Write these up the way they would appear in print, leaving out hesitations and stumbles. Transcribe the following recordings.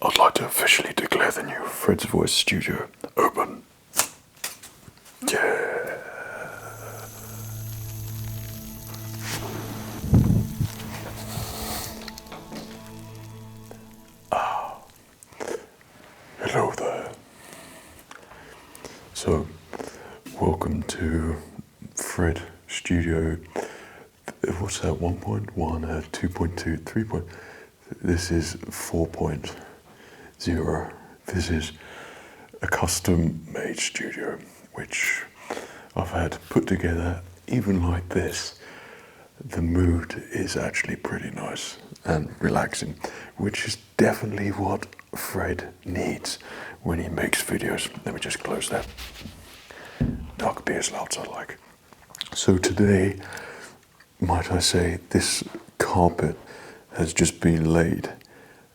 I'd like to officially declare the new FredsVoice studio open. Yeah. Hello there. So, welcome to Fred Studio. What's that? 1.1, 2.2, 3. This is 4.0. This is a custom-made studio, which I've had put together even like this. The mood is actually pretty nice and relaxing, which is definitely what Fred needs when he makes videos. Let me just close that. Dark beers louds I like. So today, might I say, this carpet has just been laid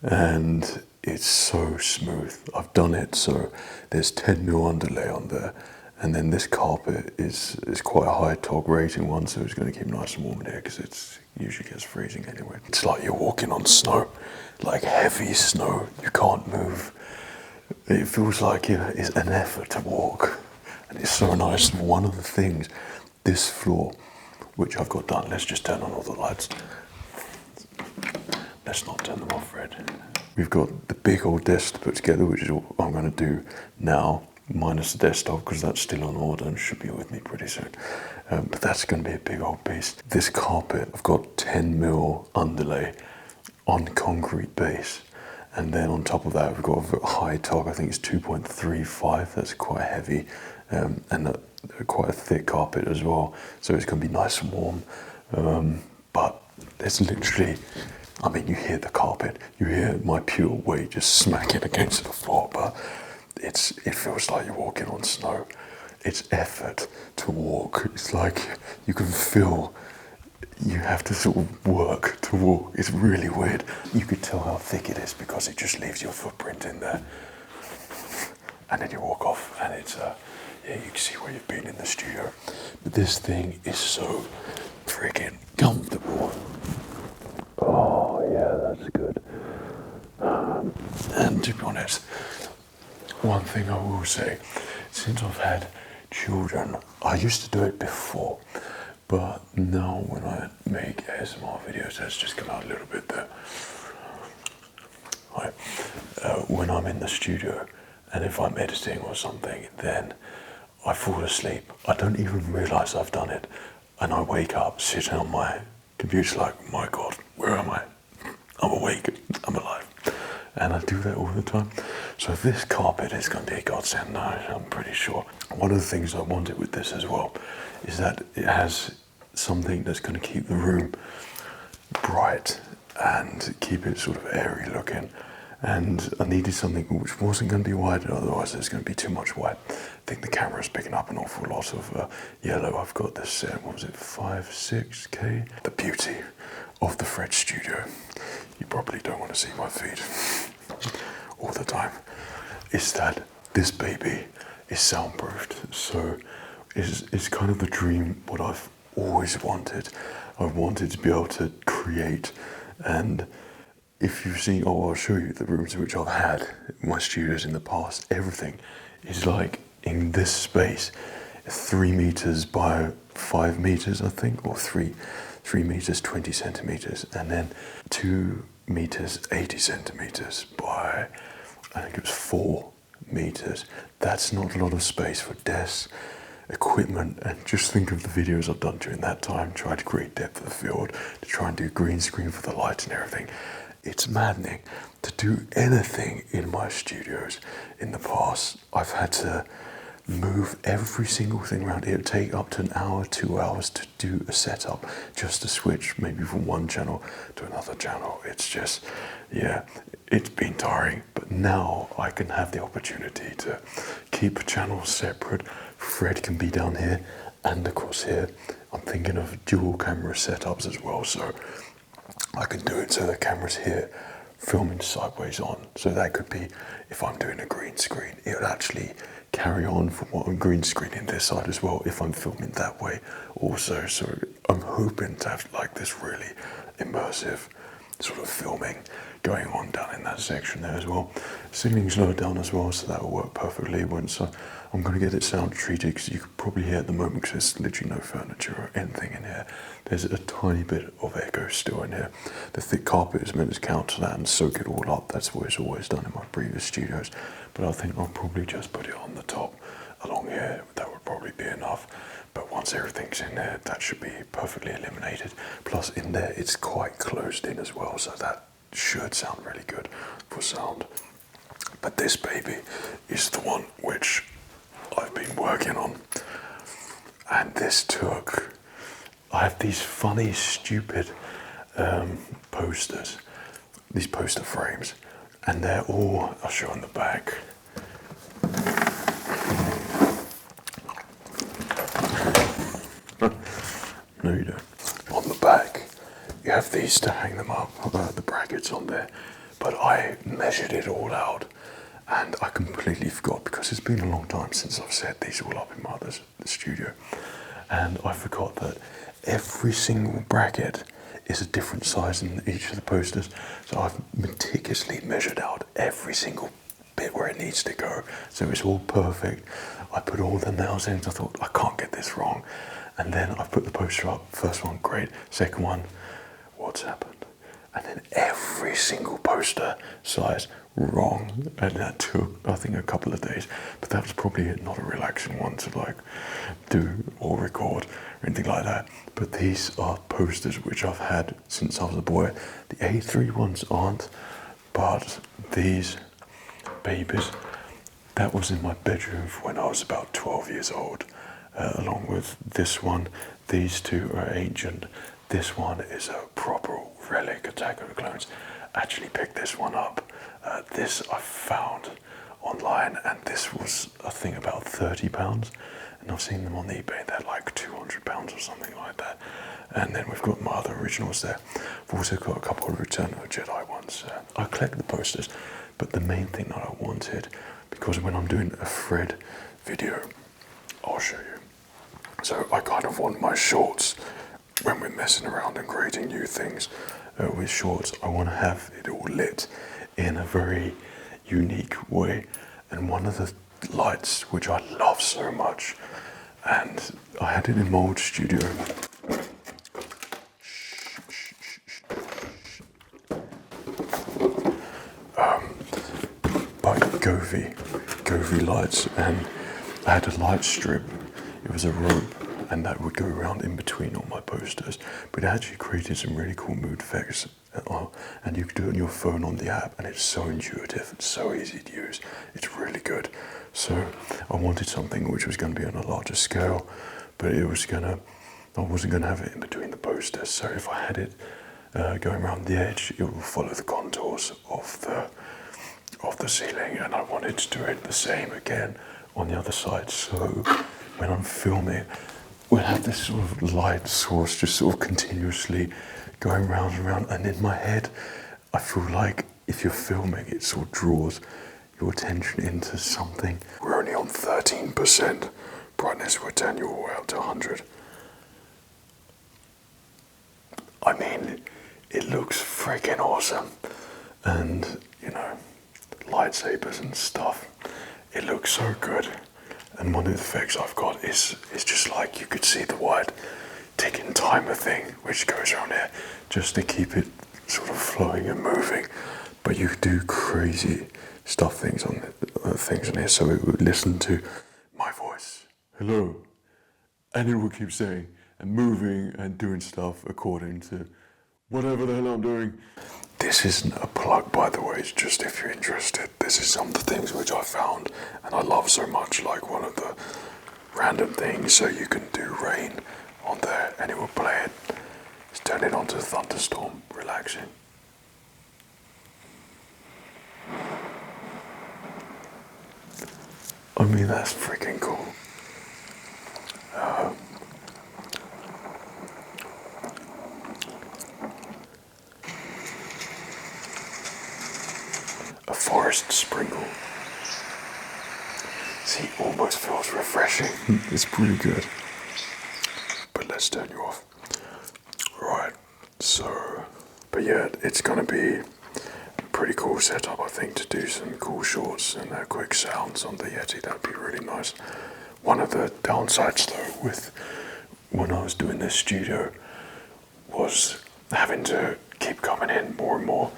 and it's so smooth. I've done it so there's 10mm underlay on there, and then this carpet is quite a high tog rating one, so it's going to keep nice and warm in here because it usually gets freezing anyway. It's like you're walking on snow, like heavy snow. You can't move. It feels like it's an effort to walk, and it's so nice. And one of the things, this floor, which I've got done, let's just turn on all the lights. Let's not turn them off, Fred. We've got the big old desk to put together, which is what I'm going to do now, minus the desktop, because that's still on order and should be with me pretty soon. But that's going to be a big old beast. This carpet, I've got 10mm underlay on concrete base. And then on top of that, we've got a high tog, I think it's 2.35, that's quite heavy. And quite a thick carpet as well. So it's going to be nice and warm. But there's literally, I mean, you hear the carpet, you hear my pure weight just smacking against the floor, but it feels like you're walking on snow. It's effort to walk. It's like you can feel you have to sort of work to walk. It's really weird. You could tell how thick it is because it just leaves your footprint in there. And then you walk off and it's, yeah, you can see where you've been in the studio. But this thing is so freaking comfortable. Oh, yeah, that's good. And to be honest, one thing I will say, since I've had children, I used to do it before, but now when I make ASMR videos, that's just come out a little bit there. Right. When I'm in the studio, and if I'm editing or something, then I fall asleep. I don't even realise I've done it. And I wake up sitting on my computer like, my God, where am I? I'm awake, I'm alive. And I do that all the time. So this carpet is going to be a godsend now, I'm pretty sure. One of the things I wanted with this as well is that it has something that's going to keep the room bright and keep it sort of airy looking. And I needed something which wasn't going to be white, otherwise there's going to be too much white. I think the camera's picking up an awful lot of yellow. I've got this, what was it, 6K? The beauty of the Fred Studio, you probably don't want to see my feed all the time, is that this baby is soundproofed. So it's kind of the dream, what I've always wanted. I wanted to be able to create, and if you've seen, I'll show you the rooms which I've had in my studios in the past, everything is like in this space, 3 meters by 5 meters, I think, or 3 meters, 20 centimeters, and then 2 meters, 80 centimeters by, I think it was 4 meters. That's not a lot of space for desks, equipment, and just think of the videos I've done during that time, try to create depth of field, to try and do green screen for the lights and everything. It's maddening to do anything in my studios. In the past, I've had to move every single thing around. It would take up to an hour, 2 hours to do a setup, just to switch maybe from one channel to another channel. It's just, yeah, it's been tiring. But now I can have the opportunity to keep channels separate. Fred can be down here and across here. I'm thinking of dual camera setups as well, so I can do it so the camera's here, filming sideways on. So that could be, if I'm doing a green screen, it would actually carry on from what I'm green screening this side as well, if I'm filming that way also. So I'm hoping to have like this really immersive sort of filming going on down in that section there as well. Ceiling's lower down as well, so that will work perfectly. So I'm going to get it sound treated, because you can probably hear at the moment, because there's literally no furniture or anything in here. There's a tiny bit of echo still in here. The thick carpet is meant to counter that and soak it all up. That's what it's always done in my previous studios. But I think I'll probably just put it on the top along here. That would probably be enough. But once everything's in there, that should be perfectly eliminated. Plus in there, it's quite closed in as well, so that should sound really good for sound. But this baby is the one which I've been working on. And this took... I have these funny, stupid posters, these poster frames, and they're all... I'll show on the back. No, you don't. On the back, you have these to hang them up, the brackets on there. But I measured it all out, and I completely forgot, because it's been a long time since I've set these all up in my other studio. And I forgot that every single bracket is a different size in each of the posters. So I've meticulously measured out every single bit where it needs to go. So it's all perfect. I put all the nails in, I thought, I can't get this wrong. And then I put the poster up. First one, great. Second one, what's happened? And then every single poster size wrong. And that took, I think, a couple of days. But that was probably not a relaxing one to like do or record or anything like that. But these are posters which I've had since I was a boy. The A3 ones aren't, but these babies, that was in my bedroom when I was about 12 years old. Along with this one. These two are ancient. This one is a proper relic, Attack of the Clones. Actually picked this one up. This I found online, and this was, I think, about £30. And I've seen them on eBay, they're like £200 or something like that. And then we've got my other originals there. I've also got a couple of Return of the Jedi ones. I collect the posters, but the main thing that I wanted, because when I'm doing a Fred video, I'll show you. So I kind of want my shorts, when we're messing around and creating new things with shorts, I want to have it all lit in a very unique way. And one of the lights, which I love so much, and I had it in my old studio. By Govee lights, and I had a light strip. It was a rope, and that would go around in between all my posters. But it actually created some really cool mood effects, and you can do it on your phone on the app, and it's so intuitive, it's so easy to use, it's really good. So I wanted something which was going to be on a larger scale, but I wasn't going to have it in between the posters. So if I had it going around the edge, it will follow the contours of the ceiling, and I wanted to do it the same again on the other side. So when I'm filming, we'll have this sort of light source just sort of continuously going round and round. And in my head, I feel like if you're filming, it sort of draws your attention into something. We're only on 13% brightness. We'll turn you all the way up to 100. I mean, it looks freaking awesome. And, you know, lightsabers and stuff. It looks so good. And one of the effects I've got is just like you could see the white ticking timer thing, which goes around here just to keep it sort of flowing and moving. But you could do crazy things on here, so it would listen to my voice, hello, and it will keep saying and moving and doing stuff according to whatever the hell I'm doing. This isn't a plug, by the way, it's just if you're interested. This is some of the things which I found and I love so much, like one of the random things, so you can do rain on there and it will play it. It's turn it on to thunderstorm, relaxing. I mean, that's freaking cool. A forest sprinkle. See, almost feels refreshing. It's pretty good. But let's turn you off. Right, so, but yeah, it's gonna be pretty cool setup, I think, to do some cool shorts and quick sounds on the Yeti. That'd be really nice. One of the downsides, though, with when I was doing this studio was having to keep coming in more and more.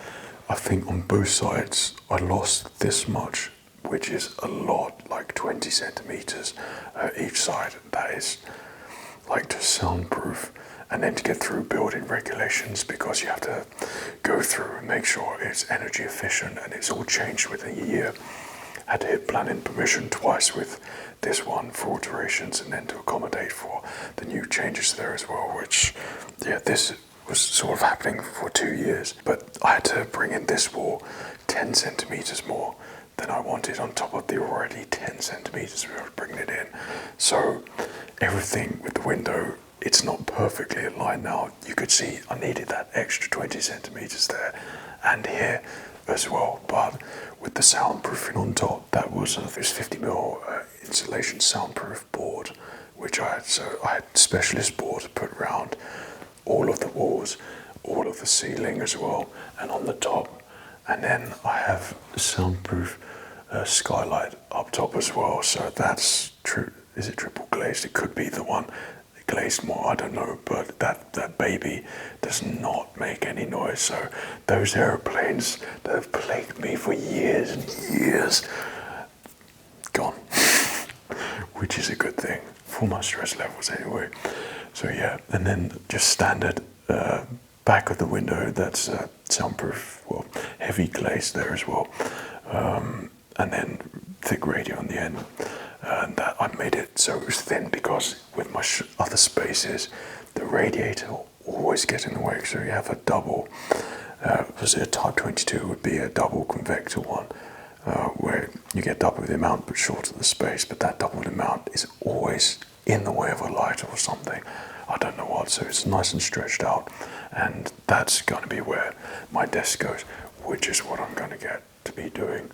I think on both sides I lost this much, which is a lot, like 20 centimeters each side. That is like to soundproof, and then to get through building regulations, because you have to go through and make sure it's energy efficient, and it's all changed within a year. Had to hit planning permission twice with this one for alterations, and then to accommodate for the new changes there as well, which, yeah, this was sort of happening for 2 years. But I had to bring in this wall 10 centimeters more than I wanted on top of the already 10 centimeters we were bringing it in. So everything with the window, it's not perfectly aligned now. You could see I needed that extra 20 centimeters there and here as well. But with the soundproofing on top, that was this 50mm insulation soundproof board, which I had. So I had specialist board put around all of the walls, all of the ceiling as well, and on the top. And then I have soundproof skylight up top as well. So that's true. Is it triple glazed? It could be the one glazed more, I don't know, but that baby does not make any noise. So those airplanes that have plagued me for years and years, gone. Which is a good thing for my stress levels anyway. So yeah, and then just standard back of the window, that's soundproof, well, heavy glaze there as well, and then thick radio on the end. And that I made it so it was thin, because with my other spaces, the radiator will always get in the way. So you have a double, was it a Type 22 would be a double convector one, where you get double the amount but shorter the space, but that double amount is always in the way of a light or something. I don't know what, so it's nice and stretched out, and that's going to be where my desk goes, which is what I'm going to get to be doing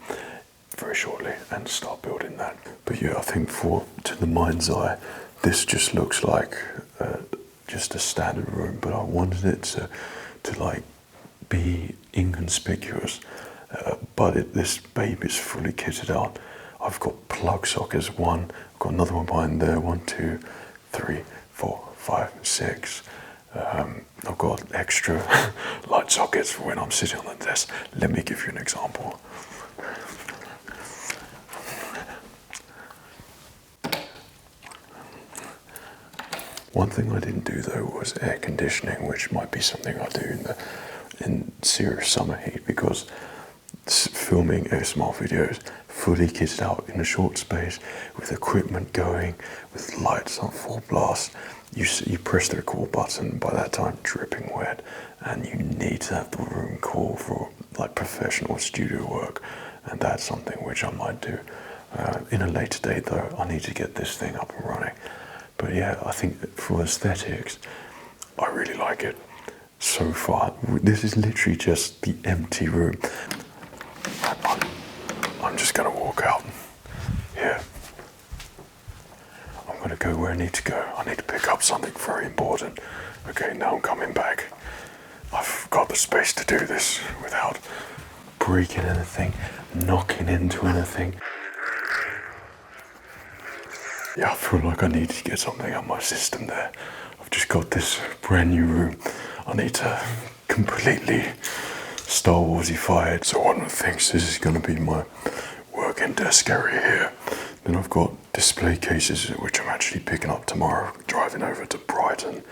very shortly and start building that. But yeah, I think to the mind's eye, this just looks like just a standard room, but I wanted it to like be inconspicuous. But this baby is fully kitted out. I've got plug sockets, one, I've got another one behind there, 1, 2, 3, 4, 5, 6. I've got extra light sockets for when I'm sitting on the desk. Let me give you an example. One thing I didn't do though was air conditioning, which might be something I do in serious summer heat, because filming ASMR videos fully kitted out in a short space with equipment going, with lights on full blast, you press the record button, by that time dripping wet, and you need to have the room cool for like professional studio work, and that's something which I might do in a later date though. I need to get this thing up and running. But yeah, I think for aesthetics, I really like it so far. This is literally just the empty room. I'm just going to walk out here. I'm going to go where I need to go. I need to pick up something very important. Okay, now I'm coming back. I've got the space to do this without breaking anything, knocking into anything. Yeah, I feel like I need to get something out of my system there. I've just got this brand new room. I need to completely Star Warsify it. So one of the things, this is going to be my work and desk area here. Then I've got display cases, which I'm actually picking up tomorrow, driving over to Brighton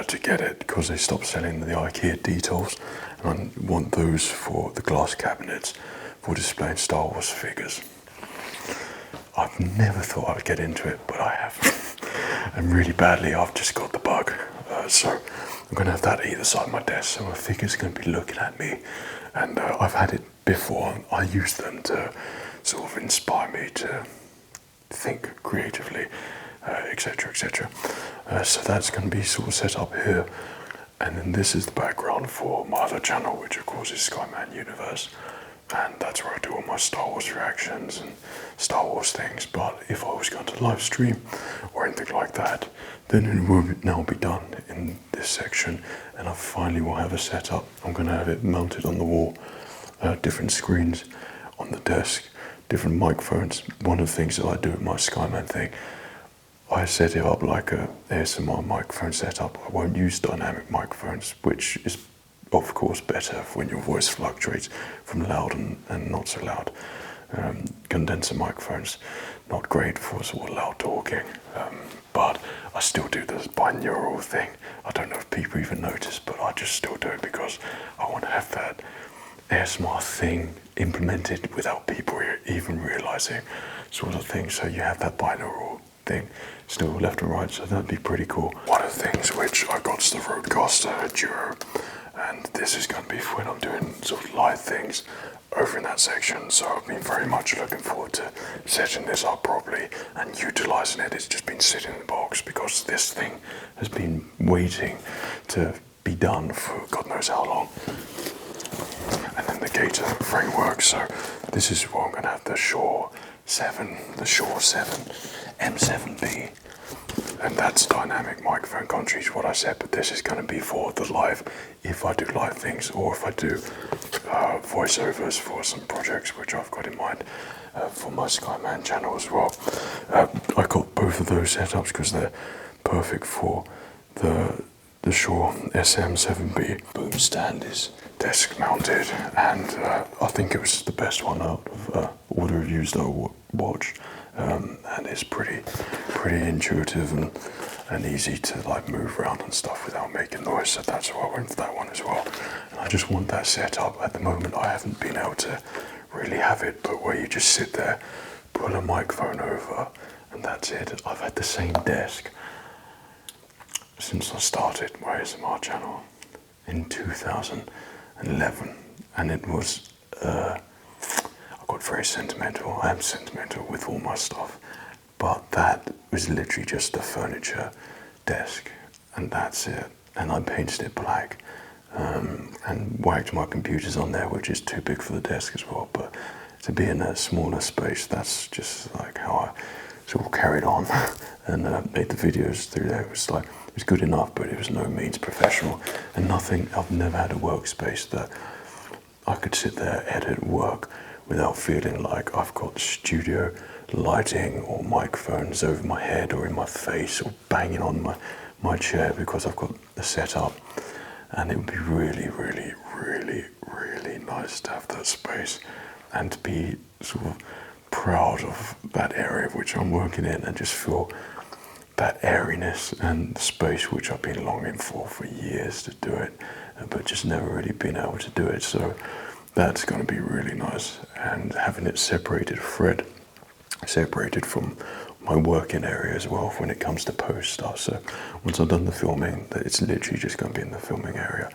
to get it, because they stopped selling the IKEA details, and I want those for the glass cabinets for displaying Star Wars figures. I've never thought I'd get into it, but I have. And really badly, I've just got the bug. So I'm going to have that at either side of my desk, so my figure's going to be looking at me. And I've had it before, and I use them to sort of inspire me to think creatively, etc., etc. So that's going to be sort of set up here. And then this is the background for my other channel, which of course is SKYMANUNIVERSE. And that's where I do all my Star Wars reactions and Star Wars things. But if I was going to live stream or anything like that, then it will now be done in this section, and I finally will have a setup. I'm going to have it mounted on the wall different screens on the desk, different microphones. One of the things that I do with my Skyman thing, I set it up like a ASMR microphone setup. I won't use dynamic microphones, which is of course better when your voice fluctuates from loud and not so loud. Condenser microphones, not great for sort of loud talking, but I still do this binaural thing. I don't know if people even notice, but I just still do it because I want to have that ASMR thing implemented without people even realizing, sort of thing. So you have that binaural thing still left and right, so that'd be pretty cool. One of the things which I got is the Rodecaster Duo, and this is going to be when I'm doing sort of live things over in that section, so I've been very much looking forward to setting this up properly and utilizing it. It's just been sitting in the box because this thing has been waiting to be done for God knows how long. And then the Gator framework, so this is what I'm going to have, the Shure 7 M7B, and that's dynamic microphone country is what I said, but this is going to be for the live, if I do live things, or if I do voiceovers for some projects which I've got in mind for my Skyman channel as well. I got both of those setups because they're perfect for the Shure SM7B. Boom stand is desk mounted, and I think it was the best one out of all the reviews that I watched, and it's pretty intuitive and easy to like move around and stuff without making noise, so that's why I went for that one as well. And I just want that set up. At the moment I haven't been able to really have it, but where you just sit there, pull a microphone over, and that's it. I've had the same desk since I started my ASMR channel in 2011, and it was I got very sentimental. I am sentimental with all my stuff, but that was literally just a furniture desk, and that's it. And I painted it black, and whacked my computers on there, which is too big for the desk as well. But to be in a smaller space, that's just like how I sort of carried on and made the videos through there. It was good enough, but it was no means professional, and nothing. I've never had a workspace that I could sit there, edit, work without feeling like I've got studio lighting or microphones over my head or in my face or banging on my chair, because I've got the setup. And it would be really nice to have that space and to be sort of proud of that area which I'm working in, and just feel that airiness and space which I've been longing for years to do it, but just never really been able to do it. So that's going to be really nice, and having it separated from my working area as well when it comes to post stuff. So once I've done the filming, it's literally just going to be in the filming area,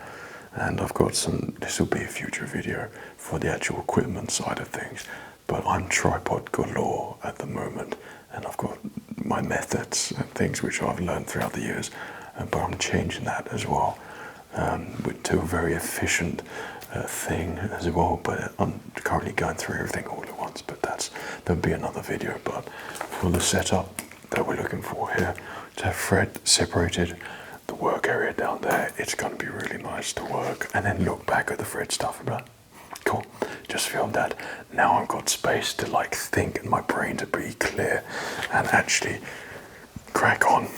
and I've got this will be a future video for the actual equipment side of things, but I'm tripod galore at the moment, and I've got my methods and things which I've learned throughout the years, but I'm changing that as well to a very efficient thing as well. But I'm currently going through everything all at once, but there'll be another video. But for the setup that we're looking for here, to have Fred separated, the work area down there, it's going to be really nice to work and then look back at the Fred stuff and be like, cool, just filmed that. Now I've got space to like think and my brain to be clear and actually crack on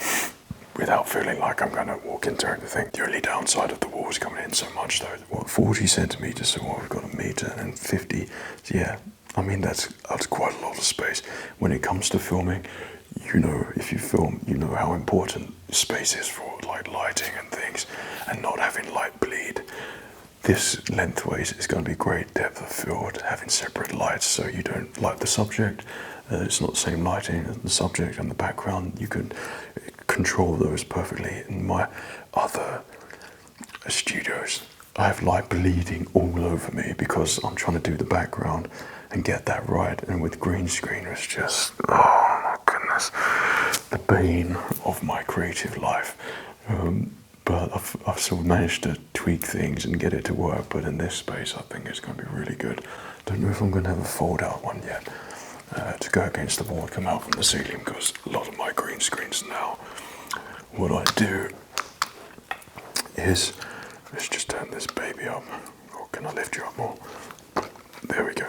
without feeling like I'm going to walk into anything. The only downside of the walls coming in so much though, 40 centimeters, so we've got a meter and 50. So yeah, I mean that's quite a lot of space. When it comes to filming, you know, if you film, you know how important space is for like lighting and things, and not having light bleed. This lengthways is going to be great depth of field, having separate lights so you don't light the subject. It's not the same lighting as the subject and the background. You can control those perfectly. In my other studios, I have light bleeding all over me because I'm trying to do the background and get that right. And with green screen, it's just, oh my goodness, the bane of my creative life. But I've sort of managed to tweak things and get it to work. But in this space, I think it's going to be really good. Don't know if I'm going to have a fold-out one yet to go against the wall and come out from the ceiling, because a lot of my green screens now, what I do is, let's just turn this baby up. Or can I lift you up more? There we go.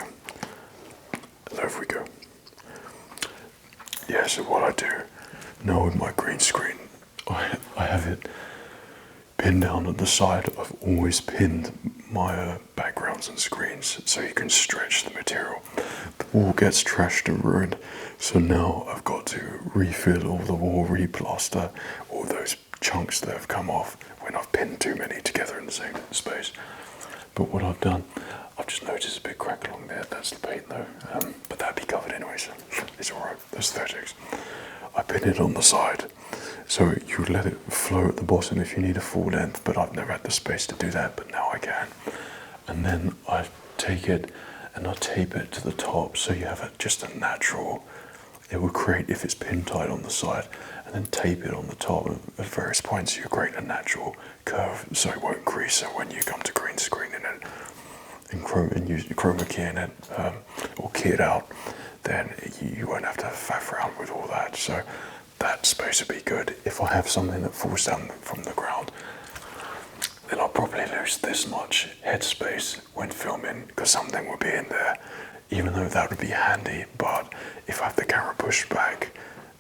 And over we go. Yeah, so what I do now with my green screen, I have it pinned down on the side. I've always pinned my backgrounds and screens so you can stretch the material. The wall gets trashed and ruined, so now I've got to refill all the wall, replaster all those chunks that have come off when I've pinned too many together in the same space. But what I've done, I've just noticed a big crack along there. That's the paint though, but that'd be covered anyway, so it's alright. That's aesthetics. I pin it on the side, so you let it flow at the bottom if you need a full length, but I've never had the space to do that, but now I can. And then I take it and I tape it to the top, so you have just a natural, it will create, if it's pin tied on the side, and then tape it on the top at various points, you create a natural curve, so it won't crease. So when you come to green screen in it, and use chroma key in it, or key it out, then you won't have to faff around with all that. So that space would be good. If I have something that falls down from the ground, then I'll probably lose this much headspace when filming, because something will be in there, even though that would be handy. But if I have the camera pushed back,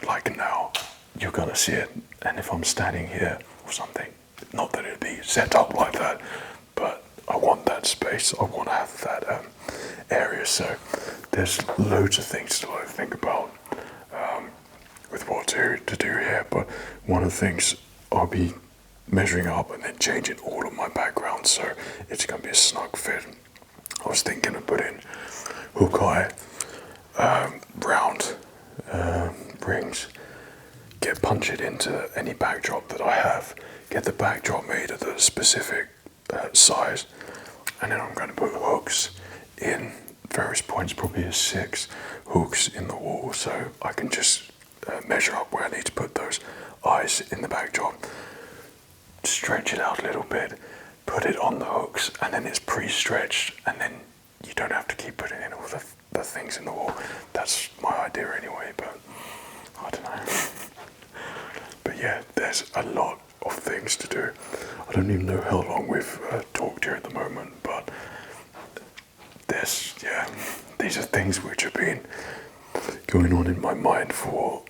like now, you're gonna see it. And if I'm standing here or something, not that it'd be set up like that, but I want that space, I want to have that area. So there's loads of things to think about with what to do here, but one of the things, I'll be measuring up and then changing all of my backgrounds, so it's going to be a snug fit. I was thinking of putting hook eye round rings, punch it into any backdrop that I have, get the backdrop made of the specific size, and then I'm going to put hooks in various points, probably 6 hooks in the wall, so I can just measure up where I need to put those eyes in the backdrop, stretch it out a little bit, put it on the hooks, and then it's pre-stretched, and then you don't have to keep putting in all the things in the wall. That's my idea anyway, but I don't know. But yeah, there's a lot of things to do. I don't even know how long we've talked here at the moment, but these are things which have been going on in my mind for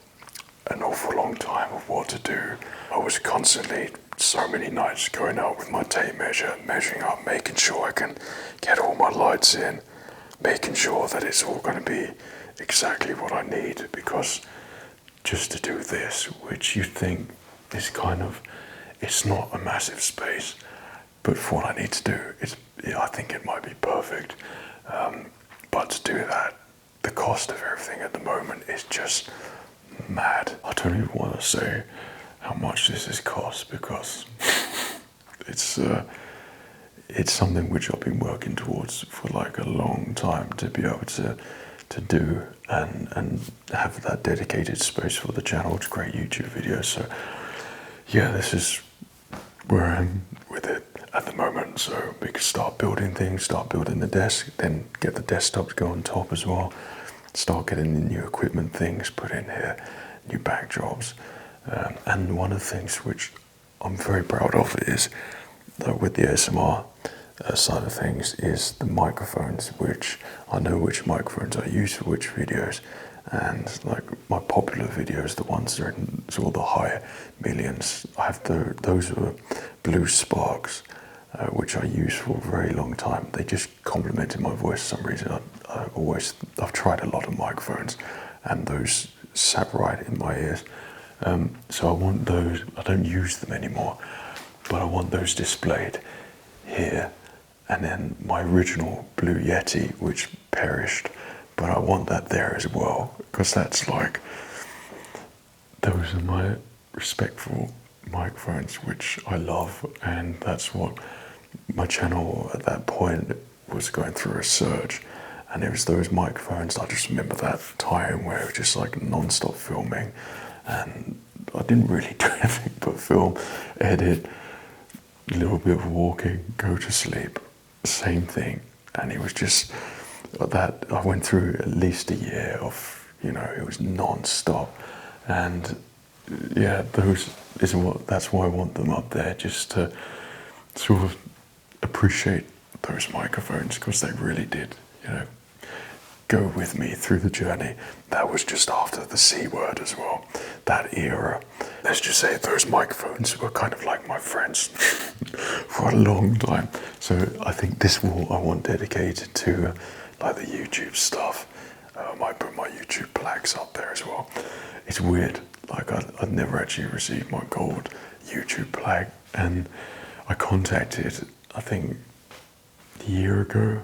an awful long time of what to do. I was constantly, so many nights, going out with my tape measure, measuring up, making sure I can get all my lights in, making sure that it's all going to be exactly what I need, because just to do this, which you think is it's not a massive space, but for what I need to do, I think it might be perfect. But to do that, the cost of everything at the moment is just mad. I don't even want to say how much this has cost, because it's something which I've been working towards for like a long time, to be able to do and have that dedicated space for the channel to create YouTube videos. So yeah, this is where I am with it at the moment. So we can start building things, start building the desk, then get the desktop to go on top as well, start getting the new equipment things put in here, new backdrops. And one of the things which I'm very proud of is that with the ASMR side of things is the microphones, which I know which microphones I use for which videos. And like my popular videos, the ones that are in sort of the high millions, I have those are Blue Sparks, which I use for a very long time. They just complemented my voice for some reason. I've tried a lot of microphones, and those sat right in my ears. So I want those. I don't use them anymore, but I want those displayed here. And then my original Blue Yeti, which perished, but I want that there as well, because that's like, those are my respectful microphones, which I love, and that's what my channel at that point was going through a surge. And it was those microphones. I just remember that time where it was just like non-stop filming, and I didn't really do anything but film, edit, a little bit of walking, go to sleep, same thing. And it was just that I went through at least a year of, it was non-stop. And yeah, that's why I want them up there, just to sort of appreciate those microphones, because they really did go with me through the journey. That was just after the C word as well. That era. Let's just say those microphones were kind of like my friends for a long time. So I think this wall I want dedicated to like the YouTube stuff. I might put my YouTube plaques up there as well. It's weird. Like I'd never actually received my gold YouTube plaque, and I contacted, I think, a year ago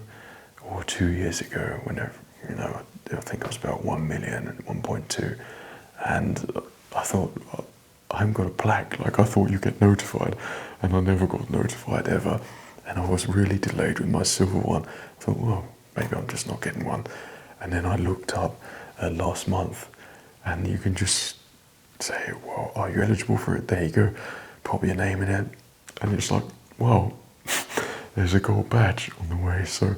or 2 years ago, whenever, I think I was about 1 million and 1.2, and I thought, I haven't got a plaque. Like I thought you get notified, and I never got notified ever, and I was really delayed with my silver one. I thought, well, maybe I'm just not getting one, and then I looked up last month, and you can just say, well, are you eligible for it? There you go, pop your name in it, and it's like, wow, there's a gold badge on the way. So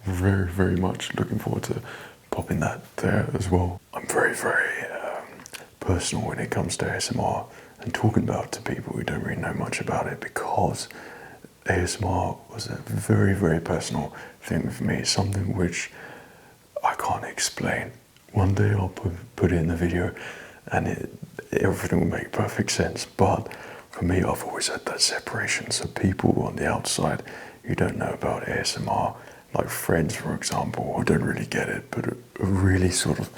I'm very, very much looking forward to popping that there as well. I'm very, very personal when it comes to ASMR and talking about it to people who don't really know much about it, because ASMR was a very, very personal thing for me, something which I can't explain. One day I'll put it in the video and everything will make perfect sense, but for me, I've always had that separation. So people on the outside who don't know about ASMR, like friends, for example, who don't really get it, but really sort of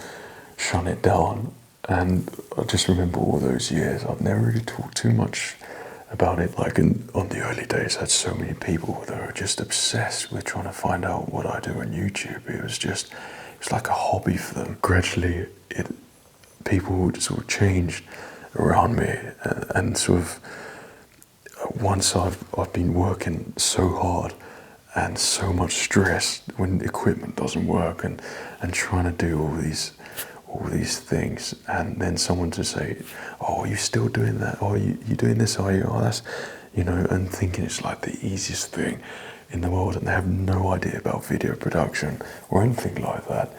shun it down. And I just remember all those years, I've never really talked too much about it. Like on the early days, I had so many people that were just obsessed with trying to find out what I do on YouTube. It was like a hobby for them. Gradually, people sort of changed around me, and sort of once I've been working so hard and so much stress when the equipment doesn't work, and trying to do all these things, and then someone to say, oh, are you still doing that? Oh, you doing this? Are you? Oh, that's, and thinking it's like the easiest thing in the world, and they have no idea about video production or anything like that.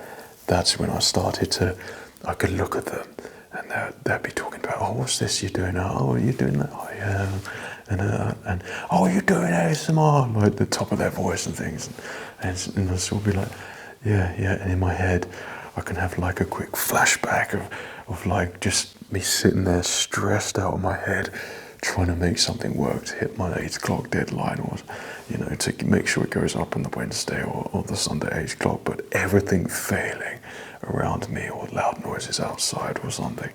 That's when I could look at them, and they'd be talking about, oh, what's this you're doing? Oh, you're doing that? I am. And oh, you're doing ASMR, like the top of their voice and things. And I'd sort of be like, yeah. And in my head, I can have like a quick flashback of like just me sitting there stressed out of my head, trying to make something work to hit my 8 o'clock deadline, or, to make sure it goes up on the Wednesday or the Sunday 8 o'clock, but everything failing around me, or loud noises outside or something.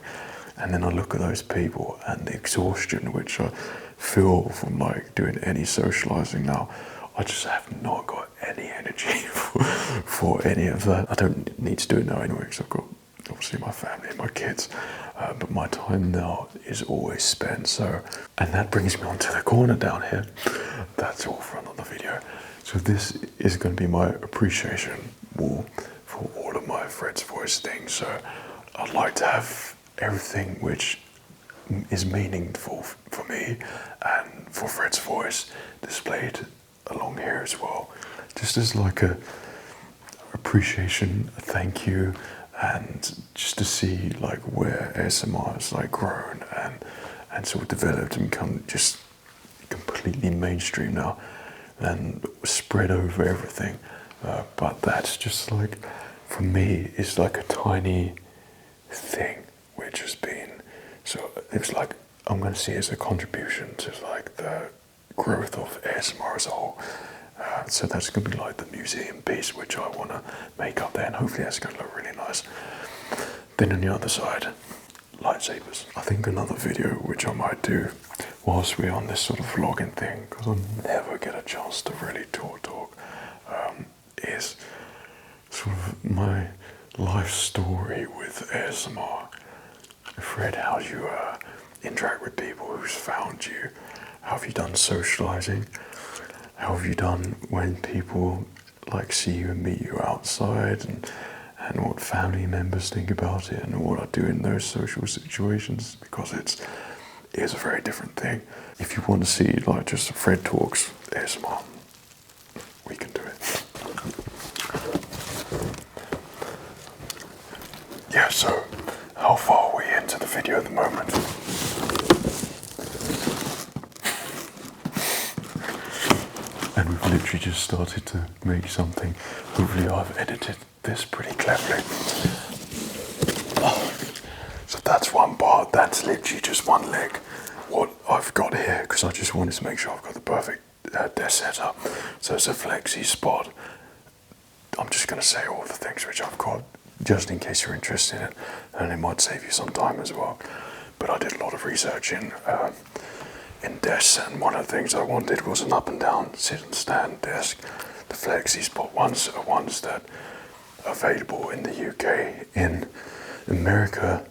And then I look at those people and the exhaustion which I feel from like doing any socializing now. I just have not got any energy for any of that. I don't need to do it now anyway, because I've got obviously my family and my kids, but my time now is always spent. So, and that brings me onto the corner down here. That's all for another video. So this is going to be my appreciation wall for all of my FredsVoice things. So I'd like to have everything which is meaningful for me and for FredsVoice displayed along here as well, just as like a appreciation, a thank you, and just to see like where ASMR has like grown and sort of developed and become just completely mainstream now and spread over everything. But that's just like, for me, it's like a tiny thing which has been, so it's like I'm going to see it as a contribution to like the growth of ASMR as a whole. So that's going to be like the museum piece which I want to make up there, and hopefully that's going to look really nice. Then on the other side, lightsabers. I think another video which I might do whilst we're on this sort of vlogging thing, because I never get a chance to really talk, is sort of my life story with ASMR. Fred, how do you interact with people? Who's found you? How have you done socializing? How have you done when people like see you and meet you outside, and what family members think about it, and what I do in those social situations, because it is a very different thing. If you want to see like just Fred Talks ASMR, we can do it. Yeah, so how far are we into the video at the moment? And we've literally just started to make something. Hopefully I've edited this pretty cleverly. So that's one part, that's literally just one leg. What I've got here, because I just wanted to make sure I've got the perfect desk setup. So it's a flexi spot. I'm just going to say all the things which I've got, just in case you're interested in it, and it might save you some time as well. But I did a lot of research in desks, and one of the things I wanted was an up and down sit and stand desk. The flexi spot ones are ones that are available in the UK. In America,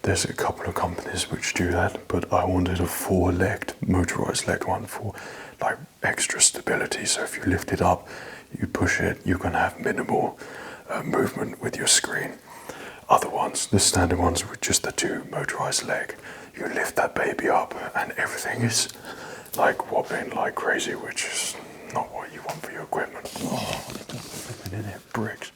there's a couple of companies which do that, but I wanted a four-legged, motorized legged one for like extra stability. So if you lift it up, you push it, you can have minimal movement with your screen. Other ones, the standard ones with just the two motorized leg, you lift that baby up and everything is like wobbling like crazy, which is not what you want for your equipment. Oh, flipping in it, bricks.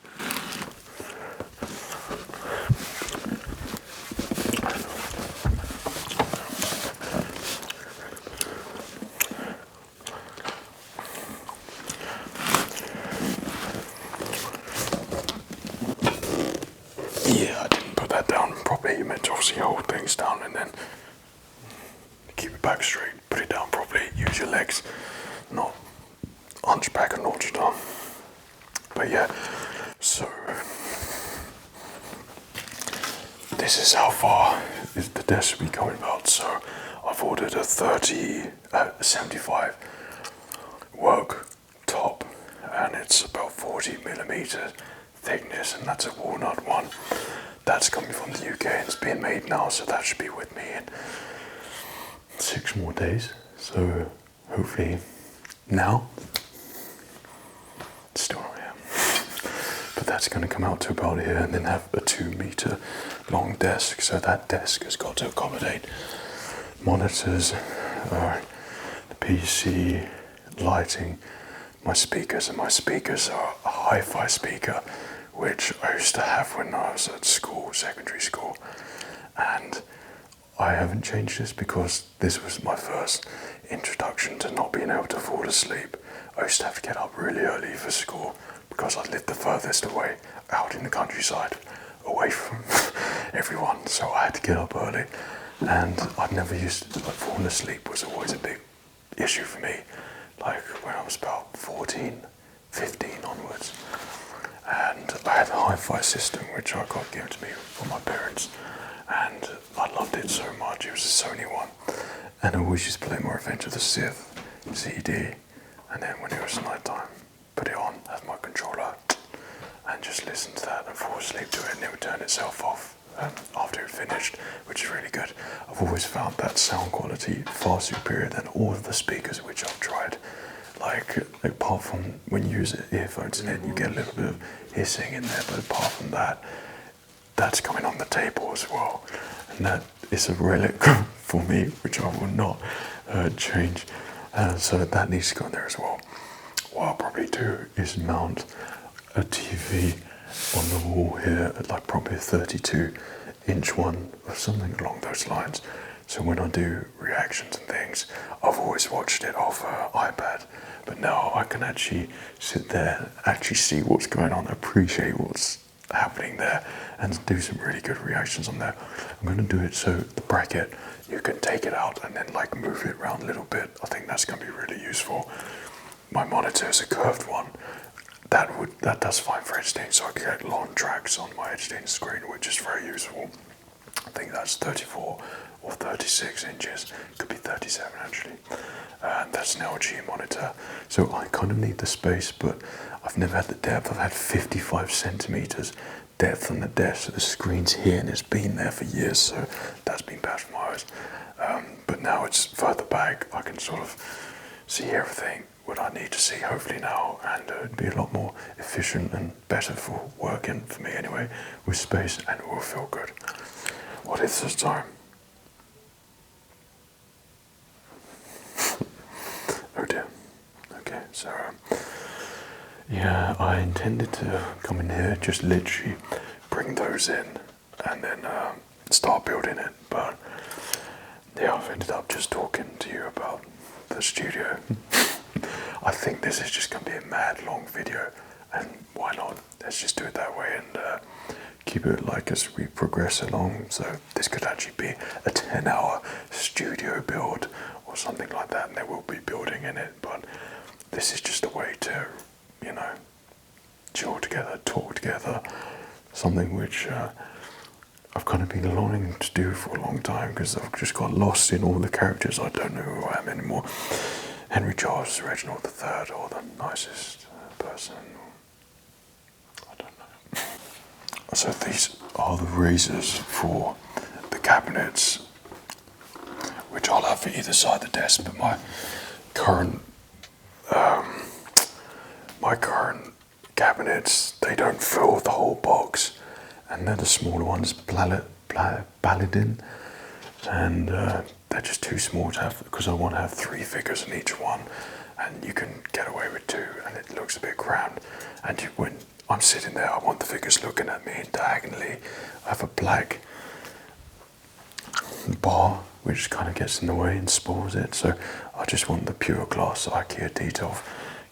Yeah, I didn't put that down properly. You meant to obviously hold things down and then keep it back straight, put it down properly, use your legs, not hunchback and launch it on. But yeah, so this is how far the desk will be coming about. So I've ordered a 75 work top, and it's about 40 millimeters thickness, and that's a walnut one. That's coming from the UK and it's being made now, so that should be with me in 6 more days. So hopefully now, still not here, but that's going to come out to about here, and then have a 2-meter long desk. So that desk has got to accommodate monitors, the PC, lighting, my speakers, and my speakers are a hi-fi speaker, which I used to have when I was at school, secondary school, and I haven't changed this because this was my first introduction to not being able to fall asleep. I used to have to get up really early for school because I lived the furthest away, out in the countryside, away from everyone, so I had to get up early, and I'd never used to, falling asleep was always a big issue for me, like when I was about 14, 15 onwards. And I had a hi-fi system which I got given to me from my parents, and I loved it so much. It was a Sony one, and I always used to play my Revenge of the Sith CD, and then when it was night time, put it on as my controller and just listen to that and fall asleep to it, and it would turn itself off after it finished, which is really good. I've always found that sound quality far superior than all of the speakers which I've tried. Like, apart from when you use earphones in it, you get a little bit of hissing in there, but apart from that, that's coming on the table as well. And that is a relic for me, which I will not change. So that needs to go in there as well. What I'll probably do is mount a TV on the wall here, like probably a 32-inch one or something along those lines. So when I do reactions and things, I've always watched it off iPad, but now I can actually sit there, actually see what's going on, appreciate what's happening there, and do some really good reactions on there. I'm going to do it so the bracket, you can take it out and then like move it around a little bit. I think that's going to be really useful. My monitor is a curved one. That does fine for editing, so I can get long tracks on my editing screen, which is very useful. I think that's 34 or 36 inches, could be 37 actually, and that's an LG monitor, so I kind of need the space, but I've never had the depth. I've had 55 centimeters depth on the desk, so the screen's here and it's been there for years, so that's been bad for my eyes, but now it's further back, I can sort of see everything what I need to see hopefully now, and it'd be a lot more efficient and better for working for me anyway, with space, and it will feel good. What is this time? Oh dear. Okay, so yeah, I intended to come in here, just literally bring those in and then start building it, but yeah, I've ended up just talking to you about the studio. I think this is just going to be a mad long video, and why not? Let's just do it that way and keep it like as we progress along. So this could actually be a 10-hour studio build or something like that, and there will be building in it, but this is just a way to, you know, chill together, talk together, something which I've kind of been longing to do for a long time, because I've just got lost in all the characters. I don't know who I am anymore. Henry Charles Reginald III, or the nicest person, I don't know. So these are the razors for the cabinets, which I'll have for either side of the desk, but my current cabinets, they don't fill the whole box, and they're the smaller ones, Paladin, and they're just too small to have, because I want to have 3 figures in each one, and you can get away with 2, and it looks a bit cramped. And when I'm sitting there, I want the figures looking at me diagonally. I have a black bar which kind of gets in the way and spoils it, so I just want the pure glass IKEA detail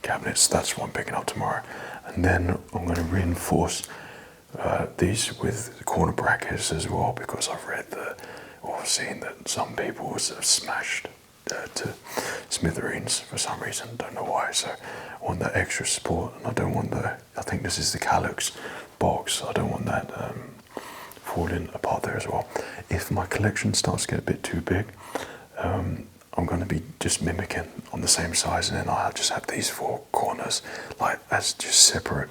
cabinets. That's what I'm picking up tomorrow, and then I'm going to reinforce these with corner brackets as well, because I've read or seen that some people have smashed to smithereens for some reason, don't know why. So I want that extra support, and I don't want I think this is the Calyx box, I don't want that falling apart there as well. If my collection starts to get a bit too big, I'm going to be just mimicking on the same size, and then I'll just have these 4 corners like as just separate.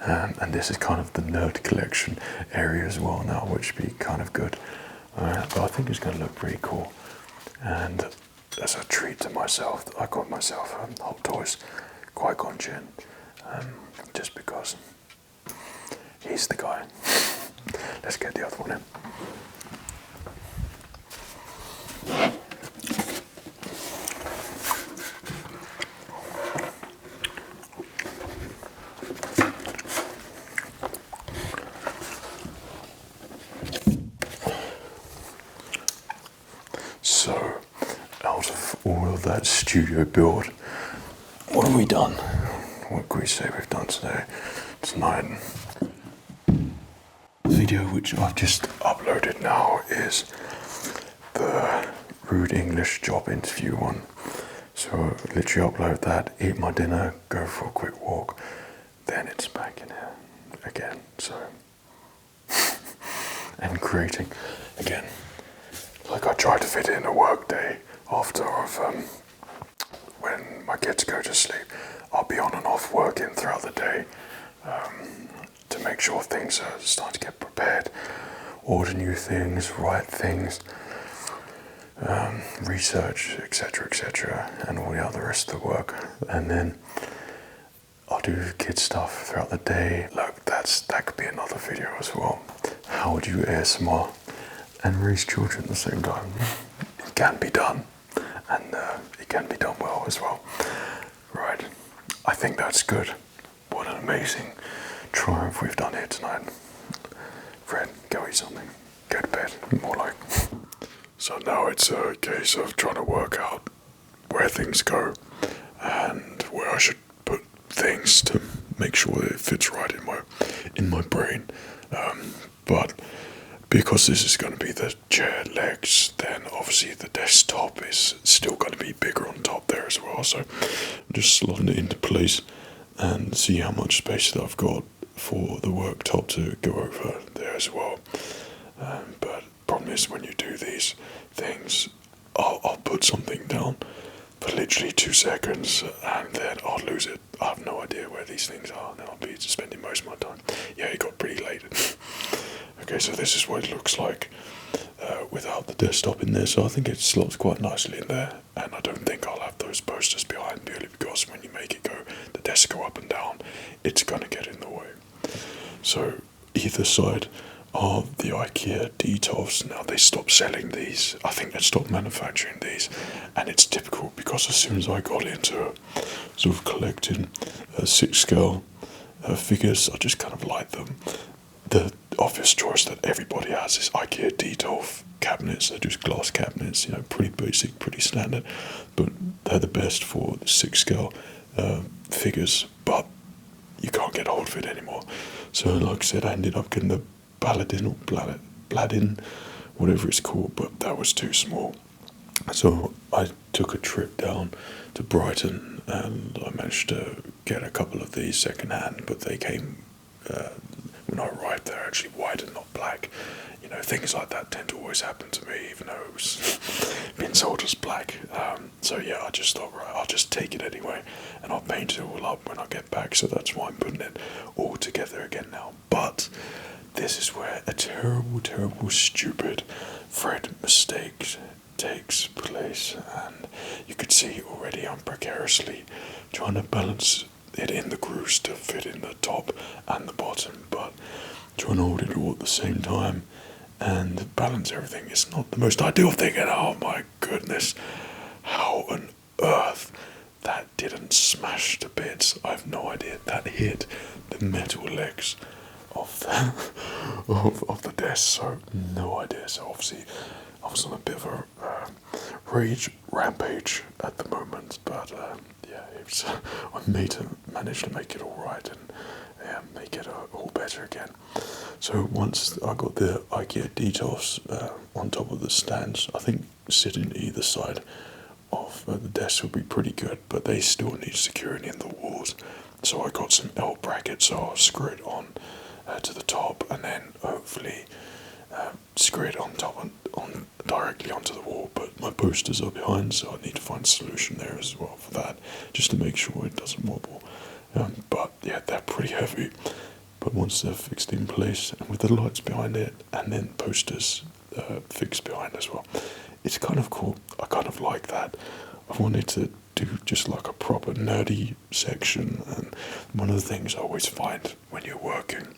And this is kind of the nerd collection area as well now, which would be kind of good. But I think it's going to look pretty cool. And as a treat to myself, I got myself Hot Toys Qui-Gon Jinn, just because he's the guy. Let's get the other one in. So, out of all of that studio build, what have we done? What can we say we've done tonight? The video which I've just uploaded now is the Rude English job interview one. So literally upload that, eat my dinner, go for a quick walk, then it's back in here again. So, and creating again. Like I try to fit in a work day after when my kids go to sleep. I'll be on and off working throughout the day to make sure things are starting to get prepared, order new things, write things, research, etc., and all the other rest of the work. And then I'll do kid stuff throughout the day. Look, that could be another video as well. How would you ASMR and raise children at the same time? It can be done, and it can be done well as well. Right, I think that's good. What an amazing triumph we've done here tonight. Fred, go eat something. Go to bed, more like. So now it's a case of trying to work out where things go and where I should put things to make sure that it fits right in my brain. But because this is going to be the chair legs, then obviously the desktop is still going to be bigger on top there as well. So I'm just slotting it into place and see how much space that I've got for the worktop to go over there as well. But problem is, when you do these things, I'll put something down for literally 2 seconds and then I'll lose it. I have no idea where these things are, and then I'll be spending most of my time. Yeah, it got pretty late. Okay, so this is what it looks like without the desktop in there. So I think it slots quite nicely in there, and I don't think I'll have those posters behind, purely because when you make it go, the desks go up and down, it's going to get in the way. So either side are the IKEA Detolfs. Now they stopped selling these. I think they stopped manufacturing these, and it's typical because as soon as I got into sort of collecting 6-scale figures, I just kind of like them. The obvious choice that everybody has is IKEA Detolf cabinets. They're just glass cabinets, pretty basic, pretty standard, but they're the best for the 6-scale figures, but you can't get hold of it anymore. So like I said, I ended up getting the Paladin or Bladin, whatever it's called, but that was too small. So I took a trip down to Brighton and I managed to get a couple of these second hand, but they came, when I arrived, they're actually white and not black. You know, things like that tend to always happen to me, even though it was being sold as black. So yeah, I just thought, right, I'll just take it anyway, and I'll paint it all up when I get back. So that's why I'm putting it all together again now. But this is where a terrible, terrible, stupid Fred mistake takes place, and you could see already I'm precariously trying to balance it in the grooves to fit in the top and the bottom, but trying to hold it all at the same time and balance everything is not the most ideal thing. And oh my goodness, how on earth that didn't smash to bits, I have no idea. That hit the metal legs of the desk, so no idea. So obviously I was on a bit of a rage rampage at the moment, but yeah, I managed to make it all right and make it all better again. So once I got the IKEA details on top of the stands, I think sitting either side of the desk would be pretty good, but they still need securing in the walls. So I got some L brackets, so I'll screw it on to the top, and then hopefully screw it on top on directly onto the wall. But my posters are behind, so I need to find a solution there as well for that, just to make sure it doesn't wobble. But yeah, they're pretty heavy. But once they're fixed in place, and with the lights behind it, and then posters fixed behind as well, it's kind of cool. I kind of like that. I wanted to do just like a proper nerdy section, and one of the things I always find when you're working,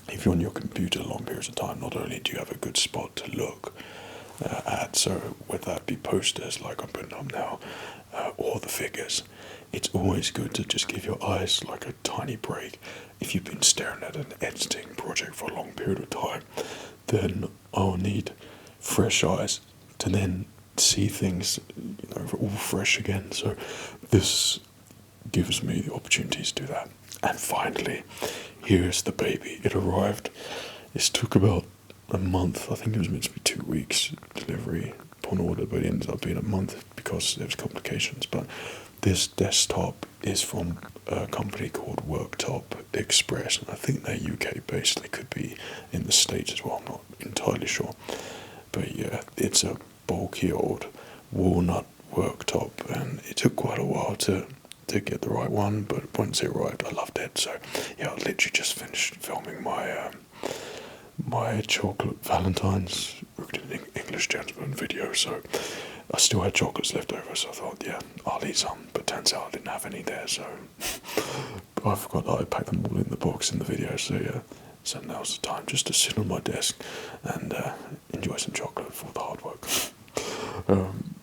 if you're on your computer long periods of time, not only do you have a good spot to look at, so whether that be posters like I'm putting up now, or the figures, it's always good to just give your eyes like a tiny break. If you've been staring at an editing project for a long period of time, then I'll need fresh eyes to then see things, all fresh again. So this gives me the opportunity to do that. And finally, here's the baby. It arrived. This took about a month. I think it was meant to be 2 weeks delivery upon order, but it ended up being a month because there was complications. But this desktop is from a company called Worktop Express, and I think they're UK based. They could be in the States as well, I'm not entirely sure. But yeah, it's a bulky old walnut worktop, and it took quite a while to get the right one, but once it arrived, I loved it. So yeah, I literally just finished filming my my chocolate Valentine's English gentleman video, so I still had chocolates left over, so I thought, yeah, I'll eat some, but turns out I didn't have any there, so I forgot that I packed them all in the box in the video. So yeah, so now's the time just to sit on my desk and enjoy some chocolate for the hard work.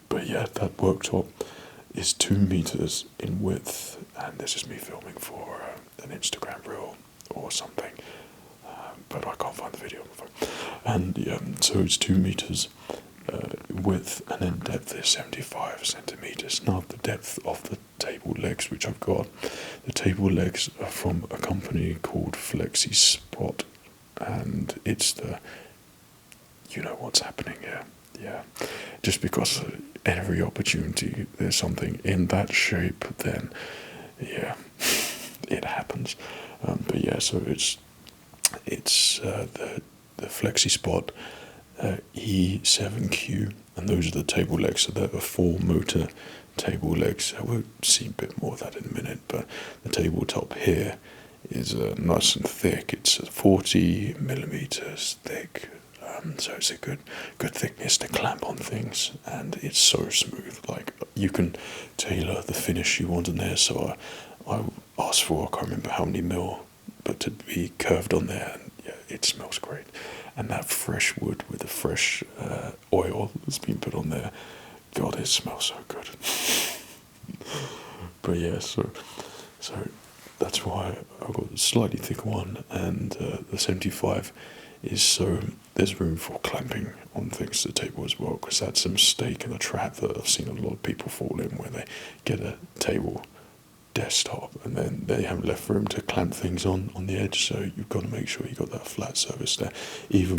But yeah, that worktop is 2 meters in width, and this is me filming for an Instagram reel or something, but I can't find the video on the phone. And yeah, so it's 2 meters width, and then depth is 75 centimeters. Now the depth of the table legs, which I've got, the table legs are from a company called Flexi Spot, and it's the, you know what's happening here. Yeah, just because every opportunity there's something in that shape, then yeah, it happens. But yeah, so it's the Flexi Spot E7Q, and those are the table legs. So they're the 4 motor table legs. We'll see a bit more of that in a minute, but the tabletop here is nice and thick. It's 40 millimeters thick. So it's a good thickness to clamp on things, and it's so smooth. Like, you can tailor the finish you want in there. So I asked for, I can't remember how many mil, but to be curved on there, and yeah, it smells great. And that fresh wood with the fresh oil that's been put on there, God, it smells so good. But yeah, so that's why I've got a slightly thicker one, and the 75 is so there's room for clamping on things to the table as well, because that's a mistake and a trap that I've seen a lot of people fall in, where they get a table desktop, and then they haven't left room to clamp things on the edge. So you've got to make sure you got that flat surface there, even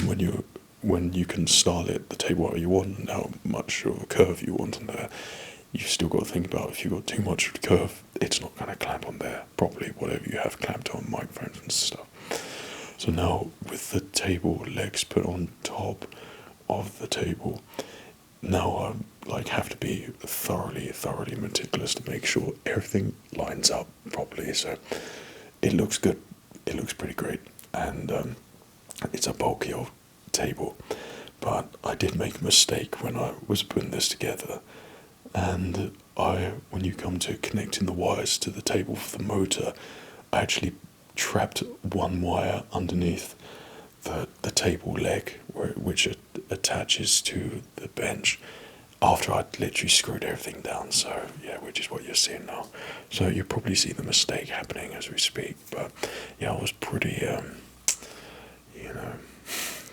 when you can style it the table how you want and how much of a curve you want in there. You've still got to think about if you've got too much of a curve, it's not going to clamp on there properly, whatever you have clamped on microphones and stuff. So now with the table legs put on top of the table, now I have to be thoroughly meticulous to make sure everything lines up properly. So it looks good. It looks pretty great, and it's a bulky old table. But I did make a mistake when I was putting this together, and when you come to connecting the wires to the table for the motor, I actually trapped one wire underneath the table leg, which attaches to the bench, after I'd literally screwed everything down. So yeah, which is what you're seeing now. So you probably see the mistake happening as we speak. But yeah, I was pretty,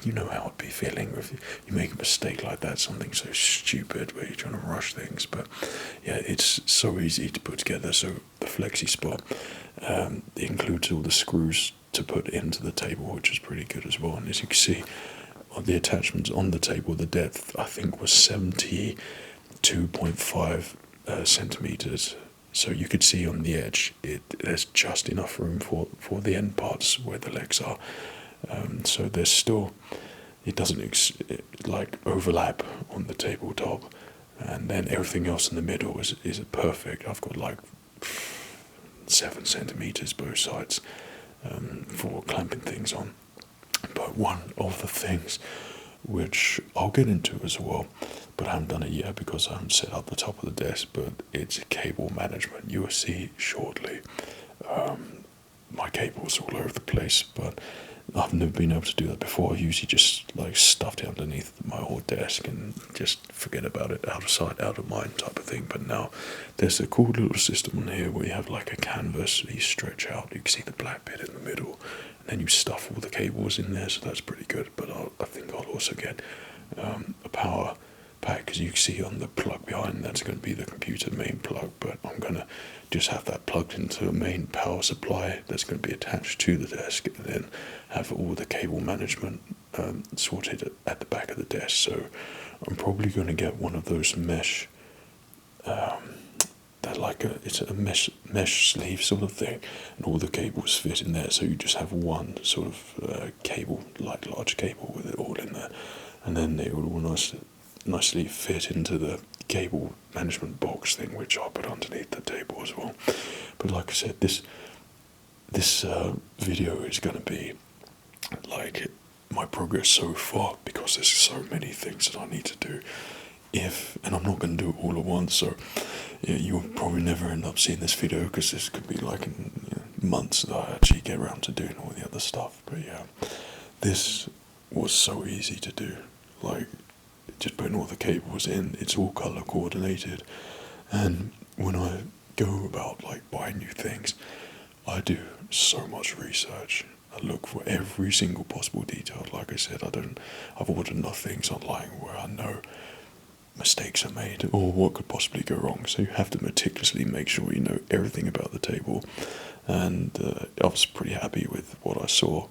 you know how I'd be feeling if you make a mistake like that, something so stupid where you're trying to rush things. But yeah, it's so easy to put together. So the flexi spot includes all the screws to put into the table, which is pretty good as well. And as you can see, on the attachments on the table, the depth I think was 72.5 centimeters. So you could see on the edge, there's just enough room for the end parts where the legs are. So there's still, it doesn't overlap on the tabletop, and then everything else in the middle is perfect. I've got like 7 centimeters both sides for clamping things on. But one of the things which I'll get into as well, but I haven't done it yet because I haven't set up the top of the desk, but it's cable management. You will see shortly. My cable's all over the place, but I've never been able to do that before. I usually just stuffed it underneath my old desk and just forget about it, out of sight, out of mind type of thing. But now there's a cool little system on here where you have like a canvas that you stretch out. You can see the black bit in the middle, and then you stuff all the cables in there, so that's pretty good. But I think I'll also get a power pack, because you can see on the plug behind, that's going to be the computer main plug, but I'm going to just have that plugged into a main power supply that's going to be attached to the desk, and then have all the cable management sorted at the back of the desk. So I'm probably going to get one of those mesh, it's a mesh sleeve sort of thing, and all the cables fit in there, so you just have one sort of cable, like large cable with it all in there, and then it will all nicely fit into the cable management box thing, which I'll put underneath the table as well. But like I said, this video is going to be like my progress so far, because there's so many things that I need to do, and I'm not going to do it all at once. So yeah, you'll probably never end up seeing this video, because this could be like in months that I actually get around to doing all the other stuff. But yeah, this was so easy to do, like just putting all the cables in. It's all color coordinated, and when I go about buying new things, I do so much research. I look for every single possible detail. Like I said, I've ordered enough things online where I know mistakes are made or what could possibly go wrong. So you have to meticulously make sure you know everything about the table, and I was pretty happy with what I saw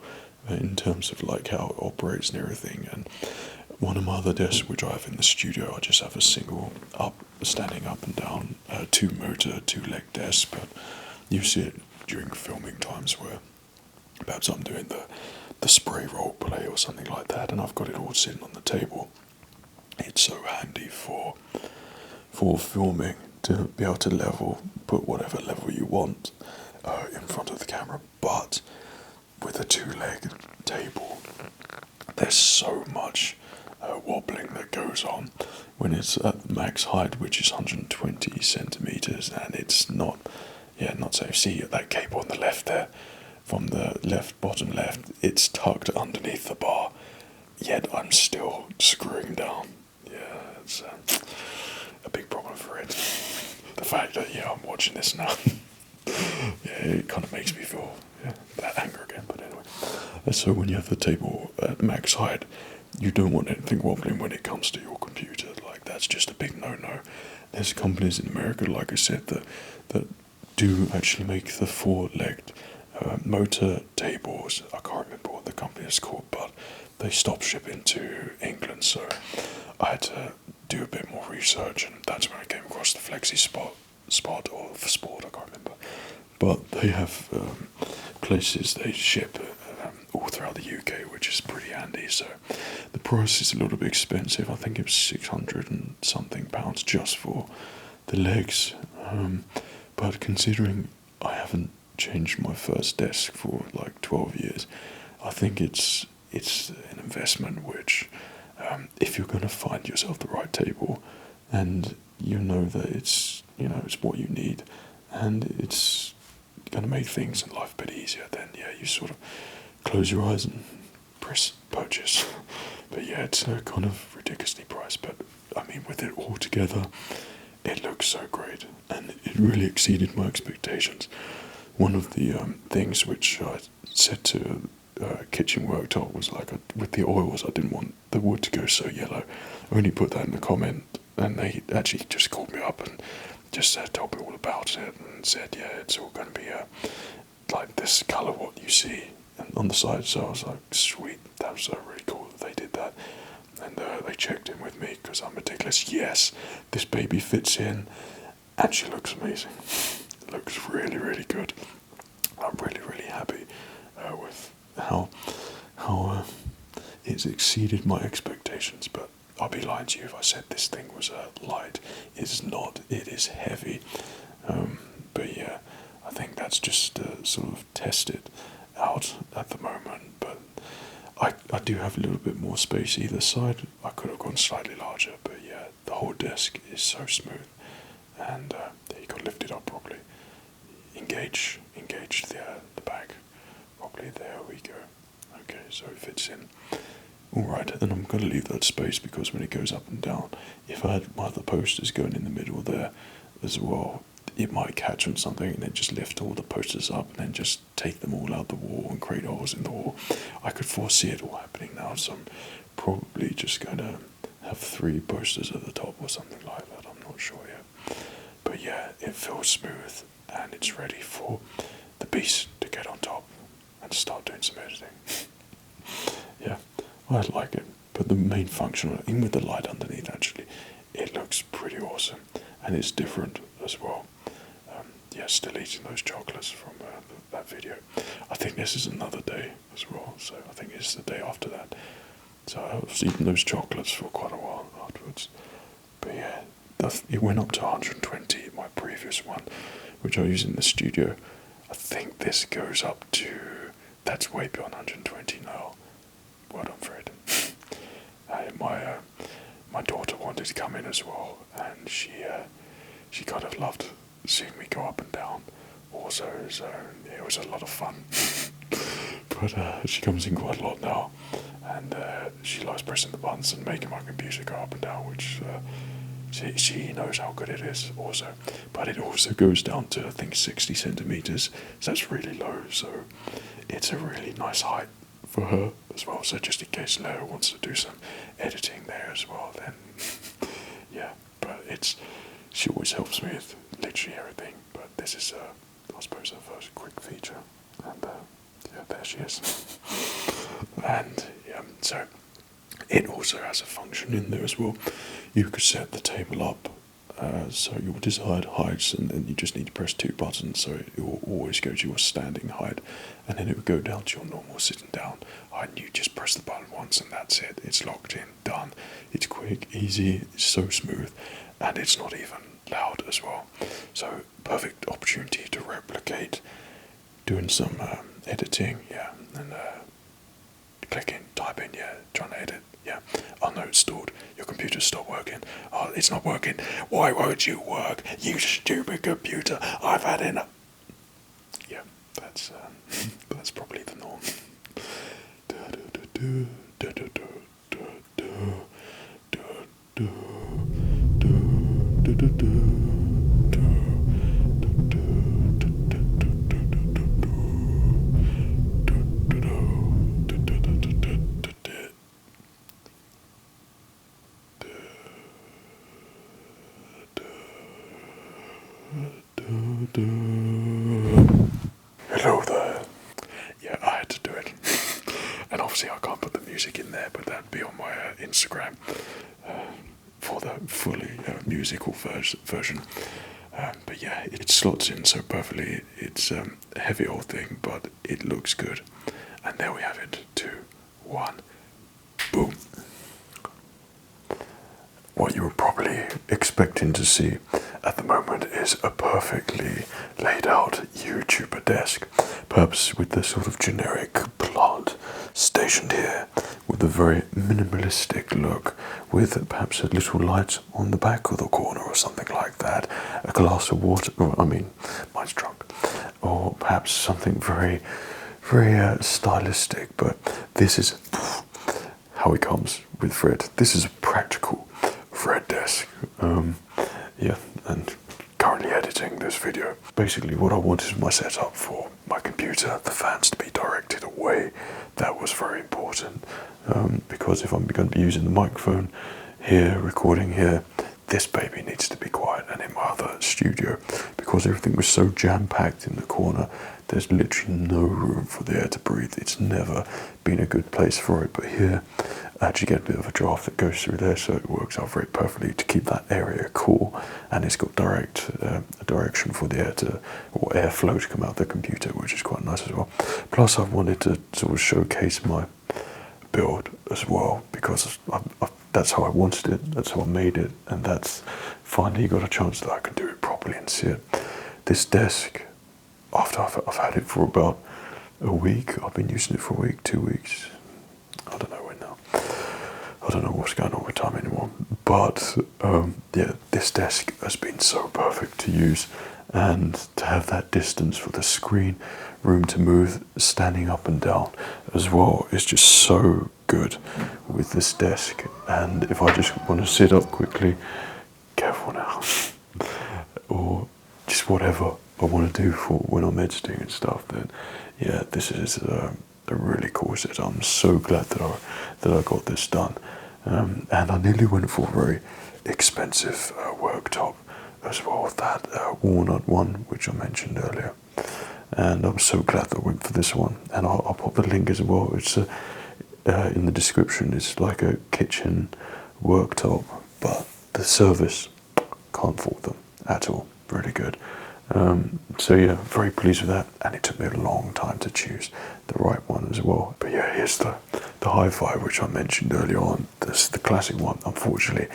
in terms of how it operates and everything. And one of my other desks, which I have in the studio, I just have a single standing up and down, 2-motor, 2-leg desk. But you see it during filming times where perhaps I'm doing the spray role play or something like that, and I've got it all sitting on the table. It's so handy for filming, to be able to put whatever level you want in front of the camera. But with a 2-leg table, there's so much wobbling that goes on when it's at the max height, which is 120 centimeters, and it's not safe. See that cable on the left there, from the bottom left, it's tucked underneath the bar, yet I'm still screwing down. Yeah, it's a big problem for it. The fact that I'm watching this now, it kind of makes me feel that anger again. But anyway, so when you have the table at max height, you don't want anything wobbling when it comes to your computer. That's just a big no-no. There's companies in America, like I said, that do actually make the four-legged motor tables. I can't remember what the company is called, but they stopped shipping to England, so I had to do a bit more research, and that's when I came across the Flexi Spot or for Sport, I can't remember. But they have places they ship all throughout the UK, which is pretty handy. So the price is a little bit expensive. I think it was £600 and something just for the legs. But considering I haven't changed my first desk for like 12 years, I think it's an investment which, if you're going to find yourself the right table, and you know that it's what you need, and it's going to make things in life a bit easier, then yeah, you sort of close your eyes and press purchase. But yeah, it's kind of ridiculously priced, but I mean, with it all together, it looks so great, and it really exceeded my expectations. One of the things which I said to kitchen worktop was like, with the oils, I didn't want the wood to go so yellow. I only put that in the comment, and they actually just called me up and just told me all about it, and said, yeah, it's all going to be like this colour, what you see on the side. So I was like, sweet, that was really cool that they did that. And they checked in with me because I'm meticulous. Yes, this baby fits in. Actually looks amazing. It looks really, really good. I'm really, really happy with how it's exceeded my expectations. But I'll be lying to you if I said this thing was light. It's not. It is heavy. But yeah, I think that's just sort of tested out at the moment. But I do have a little bit more space either side. I could have gone slightly larger, but yeah, the whole desk is so smooth, and you got to lift it up properly. Engage the back properly. There we go. Okay, so it fits in. Alright, and I'm going to leave that space because when it goes up and down, if I had my other posters going in the middle there as well, it might catch on something and then just lift all the posters up and then just take them all out the wall and create holes in the wall. I could foresee it all happening now, so I'm probably just going to have 3 posters at the top or something like that. I'm not sure yet. But yeah, it feels smooth and it's ready for the beast to get on top and start doing some editing. Yeah, I like it. But the main function, even with the light underneath, actually, it looks pretty awesome, and it's different as well. Yeah, still eating those chocolates from that video. I think this is another day as well, so I think it's the day after that. So I was eating those chocolates for quite a while afterwards. But yeah, it went up to 120, my previous one, which I use in the studio. I think this goes up to, that's way beyond 120 now. Well done, Fred. My daughter wanted to come in as well, and she kind of loved seeing me go up and down. Also, so it was a lot of fun. But she comes in quite a lot now, and she likes pressing the buttons and making my computer go up and down, which she knows how good it is also. But it also goes down to, I think, 60 centimeters, so that's really low, so it's a really nice height for her as well. So just in case Leo wants to do some editing there as well, then yeah. But she always helps me with literally everything. But this is I suppose her first quick feature, and yeah, there she is. And yeah, so it also has a function in there as well. You could set the table up so your desired heights, and then you just need to press 2 buttons, so it will always go to your standing height, and then it would go down to your normal sitting down height, and you just press the button once and that's it. It's locked in, done. It's quick, easy, it's so smooth, and it's not even loud as well. So perfect opportunity to replicate doing some editing, yeah, and clicking, typing, yeah, trying to edit, yeah. Oh no, it's stalled. Your computer's stopped working. Oh, it's not working. Why won't you work? You stupid computer. I've had enough. Yeah, that's probably the norm. that'd be on my Instagram for the fully musical version. But yeah, it slots in so perfectly. It's a heavy old thing, but it looks good. And there we have it. 2, 1, boom. What you were probably expecting to see at the moment is a perfectly laid out YouTuber desk, perhaps with the sort of generic plant stationed here, with a very minimalistic look, with perhaps a little light on the back of the corner or something like that, a glass of water, mine's drunk, or perhaps something very, very stylistic, but this is how it comes with Fred. This is a practical Fred desk. Yeah, and currently editing this video. Basically what I wanted my setup for my computer, the fans to be directed away. That was very important, because if I'm going to be using the microphone here, recording here, this baby needs to be quiet. And in my other studio, because everything was so jam-packed in the corner, there's literally no room for the air to breathe. It's never been a good place for it, but here I actually get a bit of a draft that goes through there, so it works out very perfectly to keep that area cool, and it's got direct direction for the air to, or airflow to come out the computer, which is quite nice as well. Plus I wanted to sort of showcase my build as well, because that's how I wanted it, that's how I made it, and that's finally got a chance that I can do it properly and see it. This desk, after I've had it for about a week, I've been using it for a week, 2 weeks, I don't know when now. I don't know what's going on with time anymore. But yeah, this desk has been so perfect to use, and to have that distance for the screen, room to move, standing up and down as well is just so good with this desk. And if I just want to sit up quickly, careful now, or just whatever I want to do for when I'm editing and stuff, then yeah, this is a really cool set. I'm so glad that I got this done, and I nearly went for a very expensive worktop as well, that walnut one which I mentioned earlier, and I'm so glad that I went for this one. And I'll pop the link as well. It's in the description. It's like a kitchen worktop, but the service, can't fault them at all. Really good. So yeah, very pleased with that, and it took me a long time to choose the right one as well. But yeah, here's the hi-fi which I mentioned earlier on. This is the classic one. Unfortunately,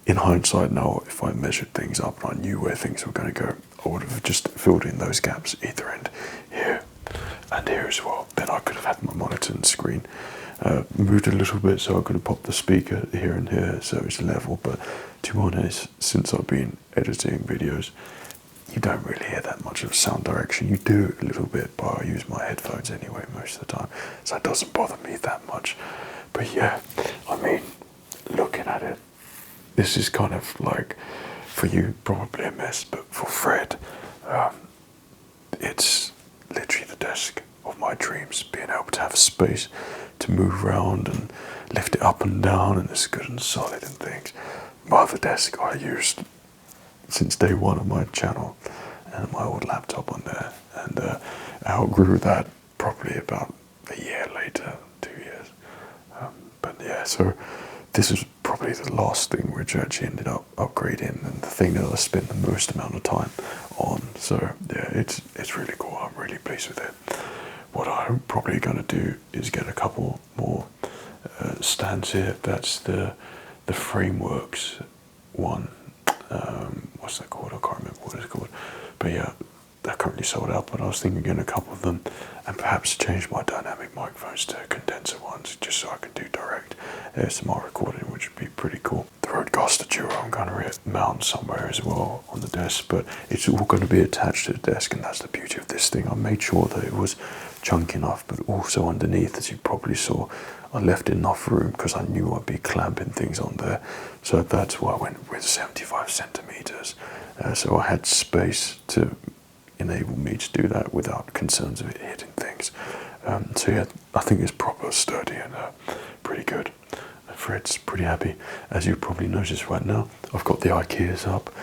in hindsight now, if I measured things up and I knew where things were going to go, I would have just filled in those gaps either end, here and here as well. Then I could have had my monitor and screen moved a little bit, so I could have popped the speaker here and here so it's level. But to be honest, since I've been editing videos, you don't really hear that much of sound direction. You do a little bit, but I use my headphones anyway most of the time, so it doesn't bother me that much. But yeah, I mean, looking at it, this is kind of like, for you, probably a mess, but for Fred, it's literally the desk of my dreams, being able to have space to move around and lift it up and down, and it's good and solid and things. My other desk I used since day one of my channel, and my old laptop on there, and I outgrew that probably about a year later, 2 years. But yeah, so this is probably the last thing which I actually ended up upgrading, and the thing that I spent the most amount of time on. So yeah, it's really cool. I'm really pleased with it. What I'm probably going to do is get a couple more stands here. That's the Frameworks one. What's that called? I can't remember what it's called. But yeah, they're currently sold out, but I was thinking of getting a couple of them, and perhaps change my dynamic microphones to condenser ones, just so I can do direct ASMR recording, which would be pretty cool. The Rodecaster Duo I'm going to mount somewhere as well on the desk, but it's all going to be attached to the desk, and that's the beauty of this thing. I made sure that it was chunky enough, but also underneath, as you probably saw, I left enough room because I knew I'd be clamping things on there. So that's why I went with 75 centimeters. So I had space to enable me to do that without concerns of it hitting things. So yeah, I think it's proper, sturdy, and pretty good. Fred's pretty happy. As you probably noticed right now, I've got the IKEAs up.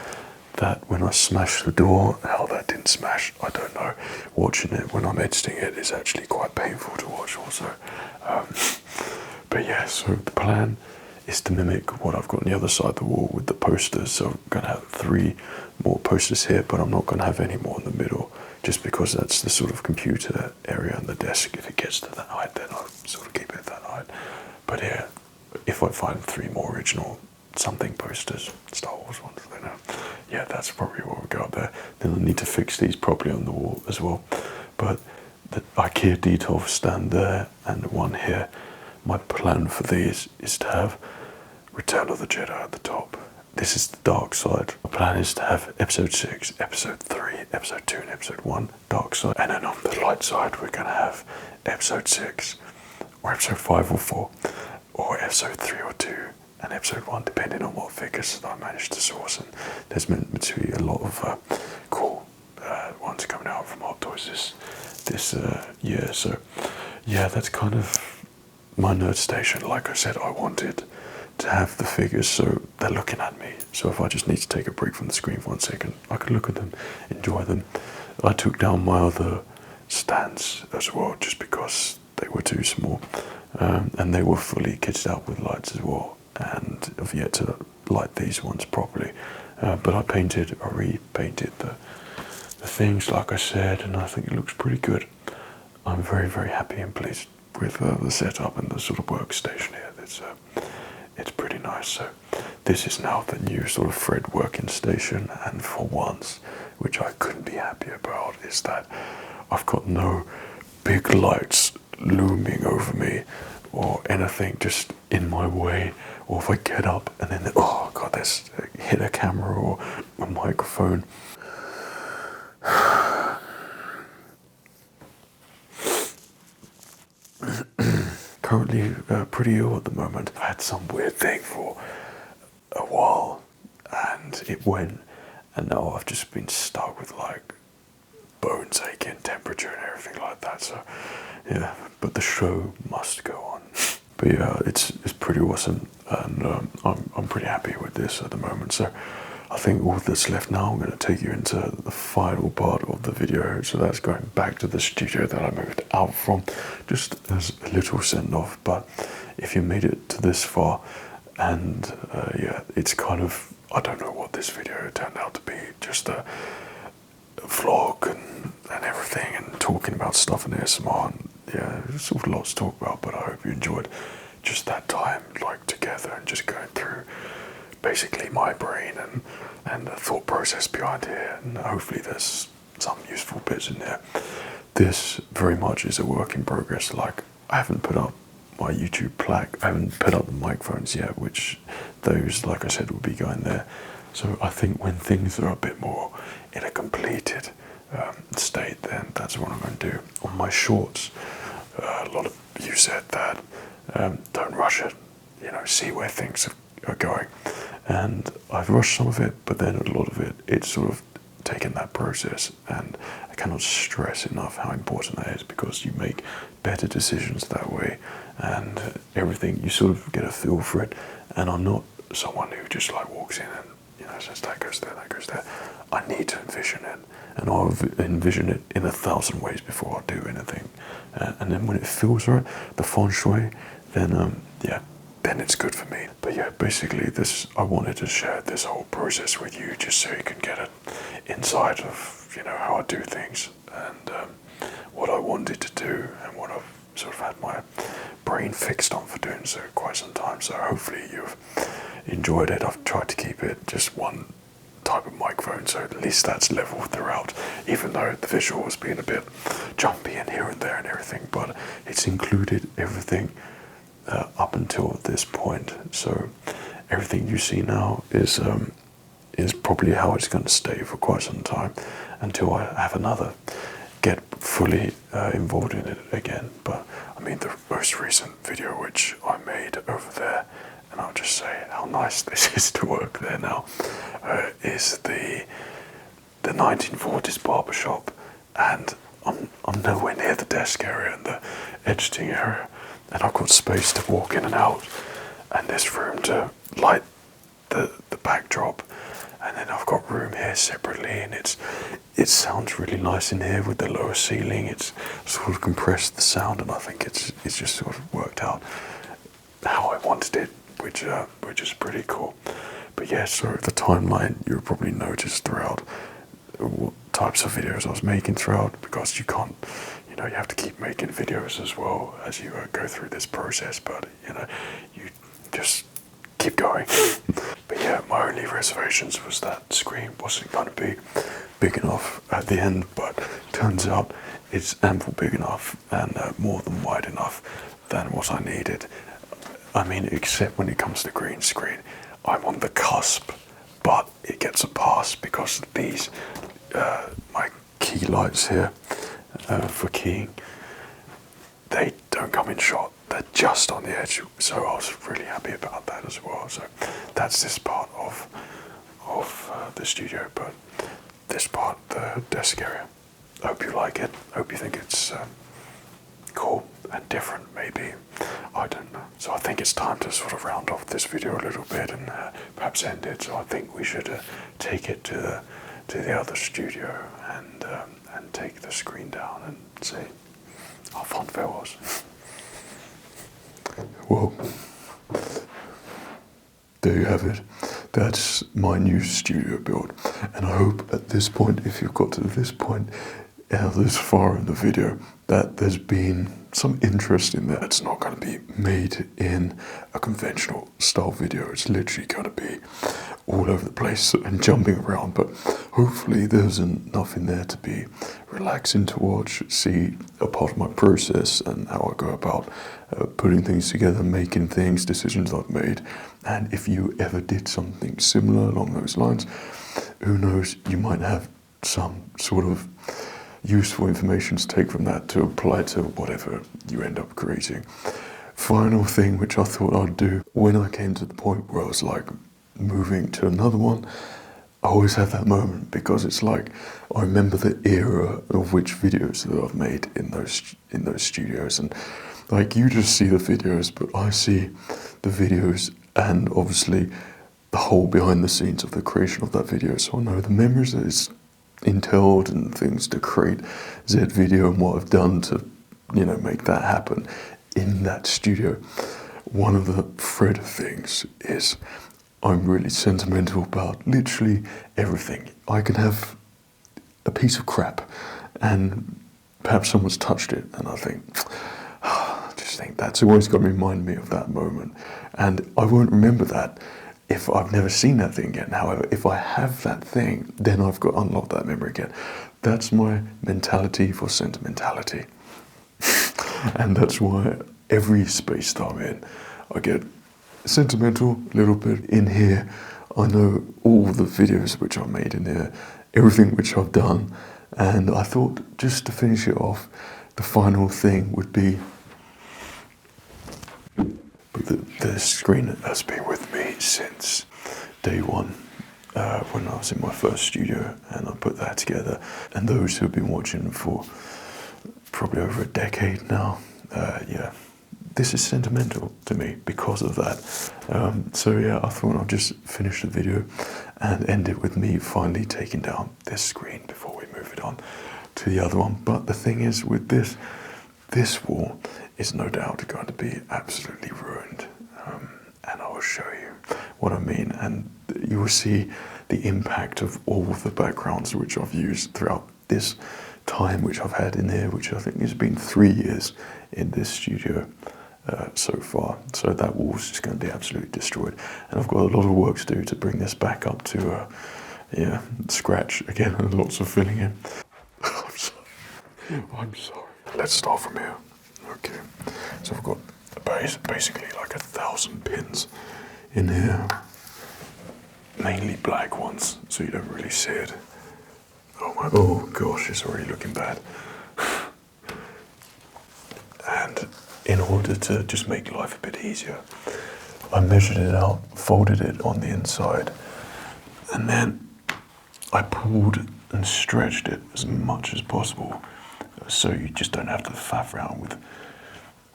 That when I smashed the door, how that didn't smash, I don't know. Watching it when I'm editing it is actually quite painful to watch also. But yeah, so the plan is to mimic what I've got on the other side of the wall with the posters. So I'm going to have 3 more posters here, but I'm not going to have any more in the middle, just because that's the sort of computer area and the desk. If it gets to that height, then I'll sort of keep it at that height. But yeah, if I find 3 more original something posters, Star Wars ones, then yeah, that's probably what we'll go up there. Then I need to fix these properly on the wall as well. But the IKEA detail stand there and one here. My plan for these is to have Return of the Jedi at the top. This is the dark side. My plan is to have episode 6, episode 3, episode 2 and episode 1, dark side. And then on the light side we're going to have episode 6 or episode 5 or 4 or episode 3 or 2 and episode 1, depending on what figures I manage to source. And there's meant to be a lot of cool ones coming out from Hot Toys this year. So yeah, that's kind of my nerd station. Like I said, I wanted to have the figures so they're looking at me. So if I just need to take a break from the screen for 1 second, I can look at them, enjoy them. I took down my other stands as well, just because they were too small. And they were fully kitted out with lights as well. And I've yet to light these ones properly. But I repainted the things, like I said, and I think it looks pretty good. I'm very, very happy and pleased with the setup and the sort of workstation here. It's pretty nice. So this is now the new sort of Fred working station, and for once, which I couldn't be happy about, is that I've got no big lights looming over me or anything just in my way. Or if I get up and then, oh god, there's hit a camera or a microphone. Currently pretty ill at the moment. I had some weird thing for a while and it went, and now I've just been stuck with like bones aching, temperature and everything like that. So yeah, but the show must go on. But yeah, it's pretty awesome, and I'm pretty happy with this at the moment. So I think all that's left now, I'm going to take you into the final part of the video. So that's going back to the studio that I moved out from, just as a little send off. But if you made it to this far, and yeah, it's kind of, I don't know what this video turned out to be, just a vlog and everything, and talking about stuff in ASMR. And yeah, there's sort of lots to talk about, but I hope you enjoyed just that time, like together, and just going through basically my brain and the thought process behind it, and hopefully there's some useful bits in there. This very much is a work in progress. Like, I haven't put up my YouTube plaque, I haven't put up the microphones yet, which those, like I said, will be going there. So I think when things are a bit more in a completed state, then that's what I'm going to do. On my shorts, a lot of you said that don't rush it, you know, see where things are going. And I've rushed some of it, but then a lot of it, it's sort of taken that process, and I cannot stress enough how important that is, because you make better decisions that way, and everything, you sort of get a feel for it. And I'm not someone who just like walks in and, you know, says that goes there, that goes there. I need to envision it, and I'll envision it in 1,000 ways before I do anything. And then when it feels right, the feng shui, then yeah, then it's good for me. But yeah, basically I wanted to share this whole process with you, just so you can get an insight of, you know, how I do things, and what I wanted to do, and what I've sort of had my brain fixed on for doing so quite some time. So hopefully you've enjoyed it. I've tried to keep it just one type of microphone, so at least that's level throughout, even though the visual has been a bit jumpy and here and there and everything, but it's included everything up until this point. So everything you see now is probably how it's going to stay for quite some time, until I have another get fully involved in it again. But I mean, the most recent video which I made over there, and I'll just say how nice this is to work there now, is the 1940s barbershop, and I'm nowhere near the desk area and the editing area, and I've got space to walk in and out, and there's room to light the backdrop, and then I've got room here separately, and it sounds really nice in here with the lower ceiling. It's sort of compressed the sound, and I think it's just sort of worked out how I wanted it, which is pretty cool. But yeah, so the timeline you'll probably notice throughout what types of videos I was making throughout, because you can't, you have to keep making videos as well as you go through this process, but you just keep going. But yeah, my only reservations was that screen wasn't going to be big enough at the end, but turns out it's ample big enough and more than wide enough than what I needed. I mean, except when it comes to green screen, I'm on the cusp, but it gets a pass because of these, my key lights here for keying, they don't come in shot, they're just on the edge, so I was really happy about that as well. So that's this part of the studio, but this part, the desk area, I hope you like it, I hope you think it's cool and different, maybe, I don't know. So I think it's time to sort of round off this video a little bit and perhaps end it. So I think we should take it to the other studio and take the screen down and see how fun that was. Well, there you have it. That's my new studio build, and I hope at this point, if you've got to this point, this far in the video, that there's been some interest in that. It's not going to be made in a conventional style video. It's literally going to be all over the place and jumping around, but hopefully there's enough in there to be relaxing to watch, see a part of my process and how I go about putting things together, making things, decisions I've made. And if you ever did something similar along those lines, who knows, you might have some sort of useful information to take from that to apply to whatever you end up creating. Final thing which I thought I'd do, when I came to the point where I was like moving to another one, I always have that moment, because it's like I remember the era of which videos that I've made in those studios, and like you just see the videos, but I see the videos and obviously the whole behind the scenes of the creation of that video. So I know the memories that it's entailed and things to create Z video and what I've done to, make that happen in that studio. One of the Fred things is I'm really sentimental about literally everything. I can have a piece of crap and perhaps someone's touched it and I think that's always got to remind me of that moment, and I won't remember that if I've never seen that thing again. However, if I have that thing, then I've got to unlock that memory again. That's my mentality for sentimentality. And that's why every space that I'm in, I get sentimental a little bit. In here, I know all the videos which I've made in here, everything which I've done, and I thought just to finish it off, the final thing would be the screen has been with me since day one, when I was in my first studio, and I put that together. And those who have been watching for probably over a decade now, this is sentimental to me because of that. So yeah, I thought I'd just finish the video and end it with me finally taking down this screen before we move it on to the other one. But the thing is, with this wall is no doubt going to be absolutely ruined, and I will show you what I mean, and you will see the impact of all of the backgrounds which I've used throughout this time which I've had in here, which I think has been 3 years in this studio so far. So that wall's just going to be absolutely destroyed, and I've got a lot of work to do to bring this back up to scratch again, and lots of filling in. I'm sorry. Let's start from here. Okay, so I've got basically like 1,000 pins in here, mainly black ones, so you don't really see it. Oh gosh, it's already looking bad. And in order to just make life a bit easier, I measured it out, folded it on the inside, and then I pulled and stretched it as much as possible, so you just don't have to faff around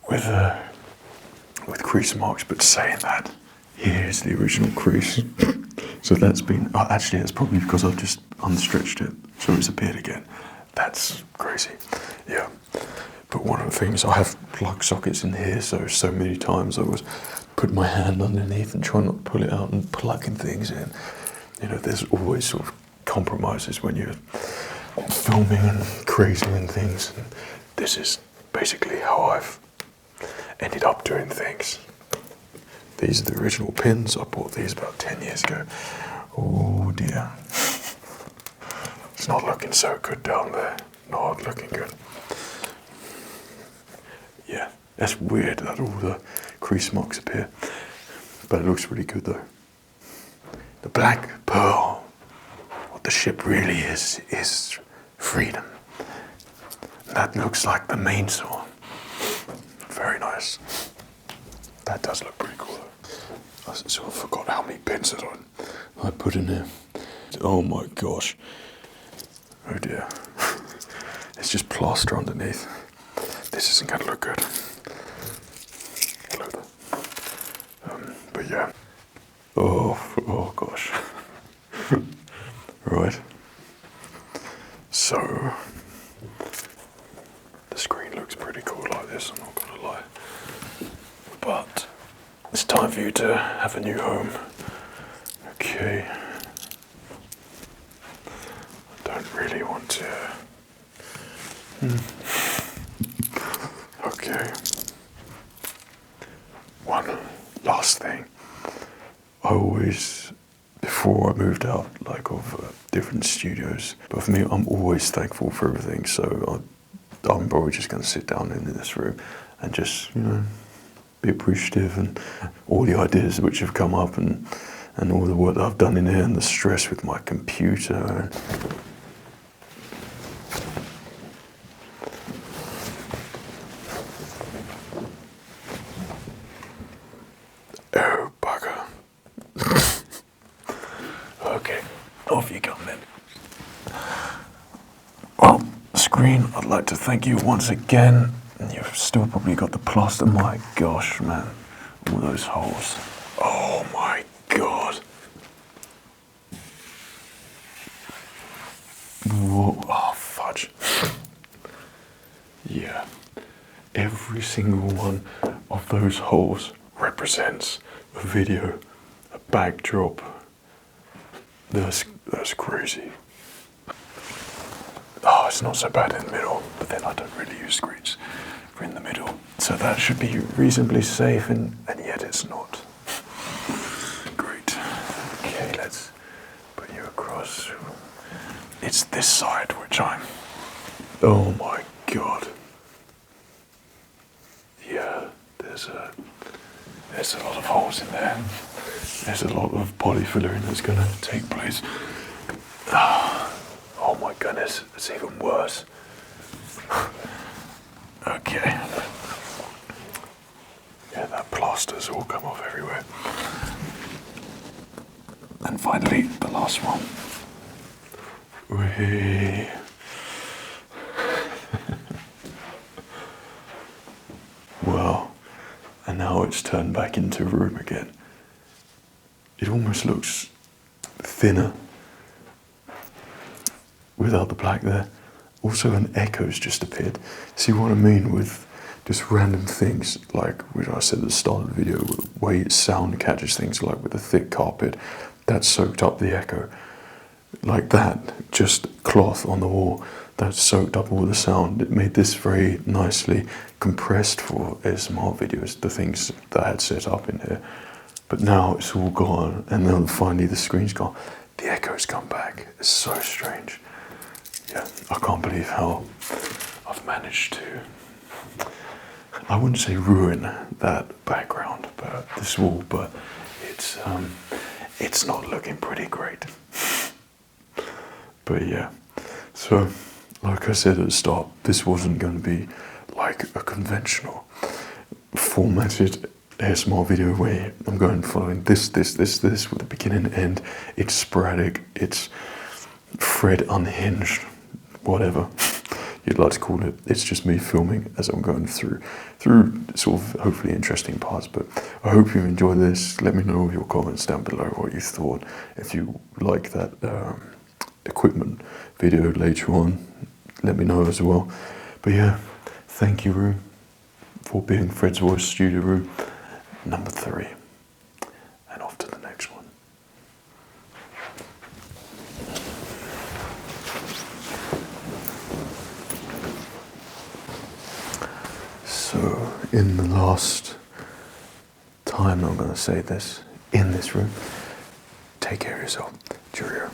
with crease marks. But saying that, here's the original crease. So that's been, actually that's probably because I've just unstretched it, so it's appeared again. That's crazy, yeah. But one of the things, I have plug sockets in here, so many times I was putting my hand underneath and trying not to pull it out and plugging things in. You know, there's always sort of compromises when you're filming and creating things. And this is basically how I've ended up doing things. These are the original pins. I bought these about 10 years ago. Oh dear. It's not looking so good down there. Not looking good. Yeah, that's weird that all the crease marks appear. But it looks really good though. The black pearl. What the ship really is freedom. That looks like the main sword. Very nice. That does look pretty cool though. I sort of forgot how many pins I put in here. Oh my gosh. Oh dear. It's just plaster underneath. This isn't going to look good. Hello there. But yeah. Oh gosh. Right. So, the screen looks pretty cool like this, I'm not going to lie. But it's time for you to have a new home. Okay. I don't really want to. Okay. One last thing. I always, before I moved out, like of different studios, but for me, I'm always thankful for everything. So I'm probably just going to sit down in this room and just, you know, be appreciative and all the ideas which have come up and all the work that I've done in here and the stress with my computer. Oh, bugger. Okay, off you come then. Well, screen, I'd like to thank you once again. You've still probably got the plaster. My gosh, man. All those holes. Oh my god. Whoa. Oh, fudge. Yeah. Every single one of those holes represents a video, a backdrop. That's crazy. Oh, it's not so bad in the middle, but then I don't really use screens for in the middle. So that should be reasonably safe, and yet it's not. Great. Okay, let's put you across. It's this side which I'm... Oh my god. Yeah, there's a lot of holes in there. There's a lot of polyfilling that's going to take place. Oh my goodness, it's even worse. Okay. Yeah, that plaster's all come off everywhere. And finally, the last one. Whee. Well, and now it's turned back into a room again. It almost looks thinner without the black there. Also an echo's just appeared. See what I mean with just random things, like what I said at the start of the video, the way sound catches things, like with the thick carpet, that soaked up the echo. Like that, just cloth on the wall, that soaked up all the sound. It made this very nicely compressed for ASMR videos, the things that I had set up in here. But now it's all gone, and then finally the screen's gone. The echo's come back. It's so strange. Yeah, I can't believe how I've managed to, I wouldn't say ruin that background, but this wall, but it's not looking pretty great. But yeah, so like I said at the start, this wasn't going to be like a conventional formatted ASMR video where I'm going following this with the beginning and end. It's sporadic, it's Fred unhinged, whatever you'd like to call it. It's just me filming as I'm going through sort of hopefully interesting parts. But I hope you enjoy this. Let me know your comments down below what you thought. If you like that equipment video later on, let me know as well. But yeah, thank you room for being FredsVoice studio room number 3. And off to the next one. So, in the last time I'm going to say this, in this room, take care of yourself. Cheerio.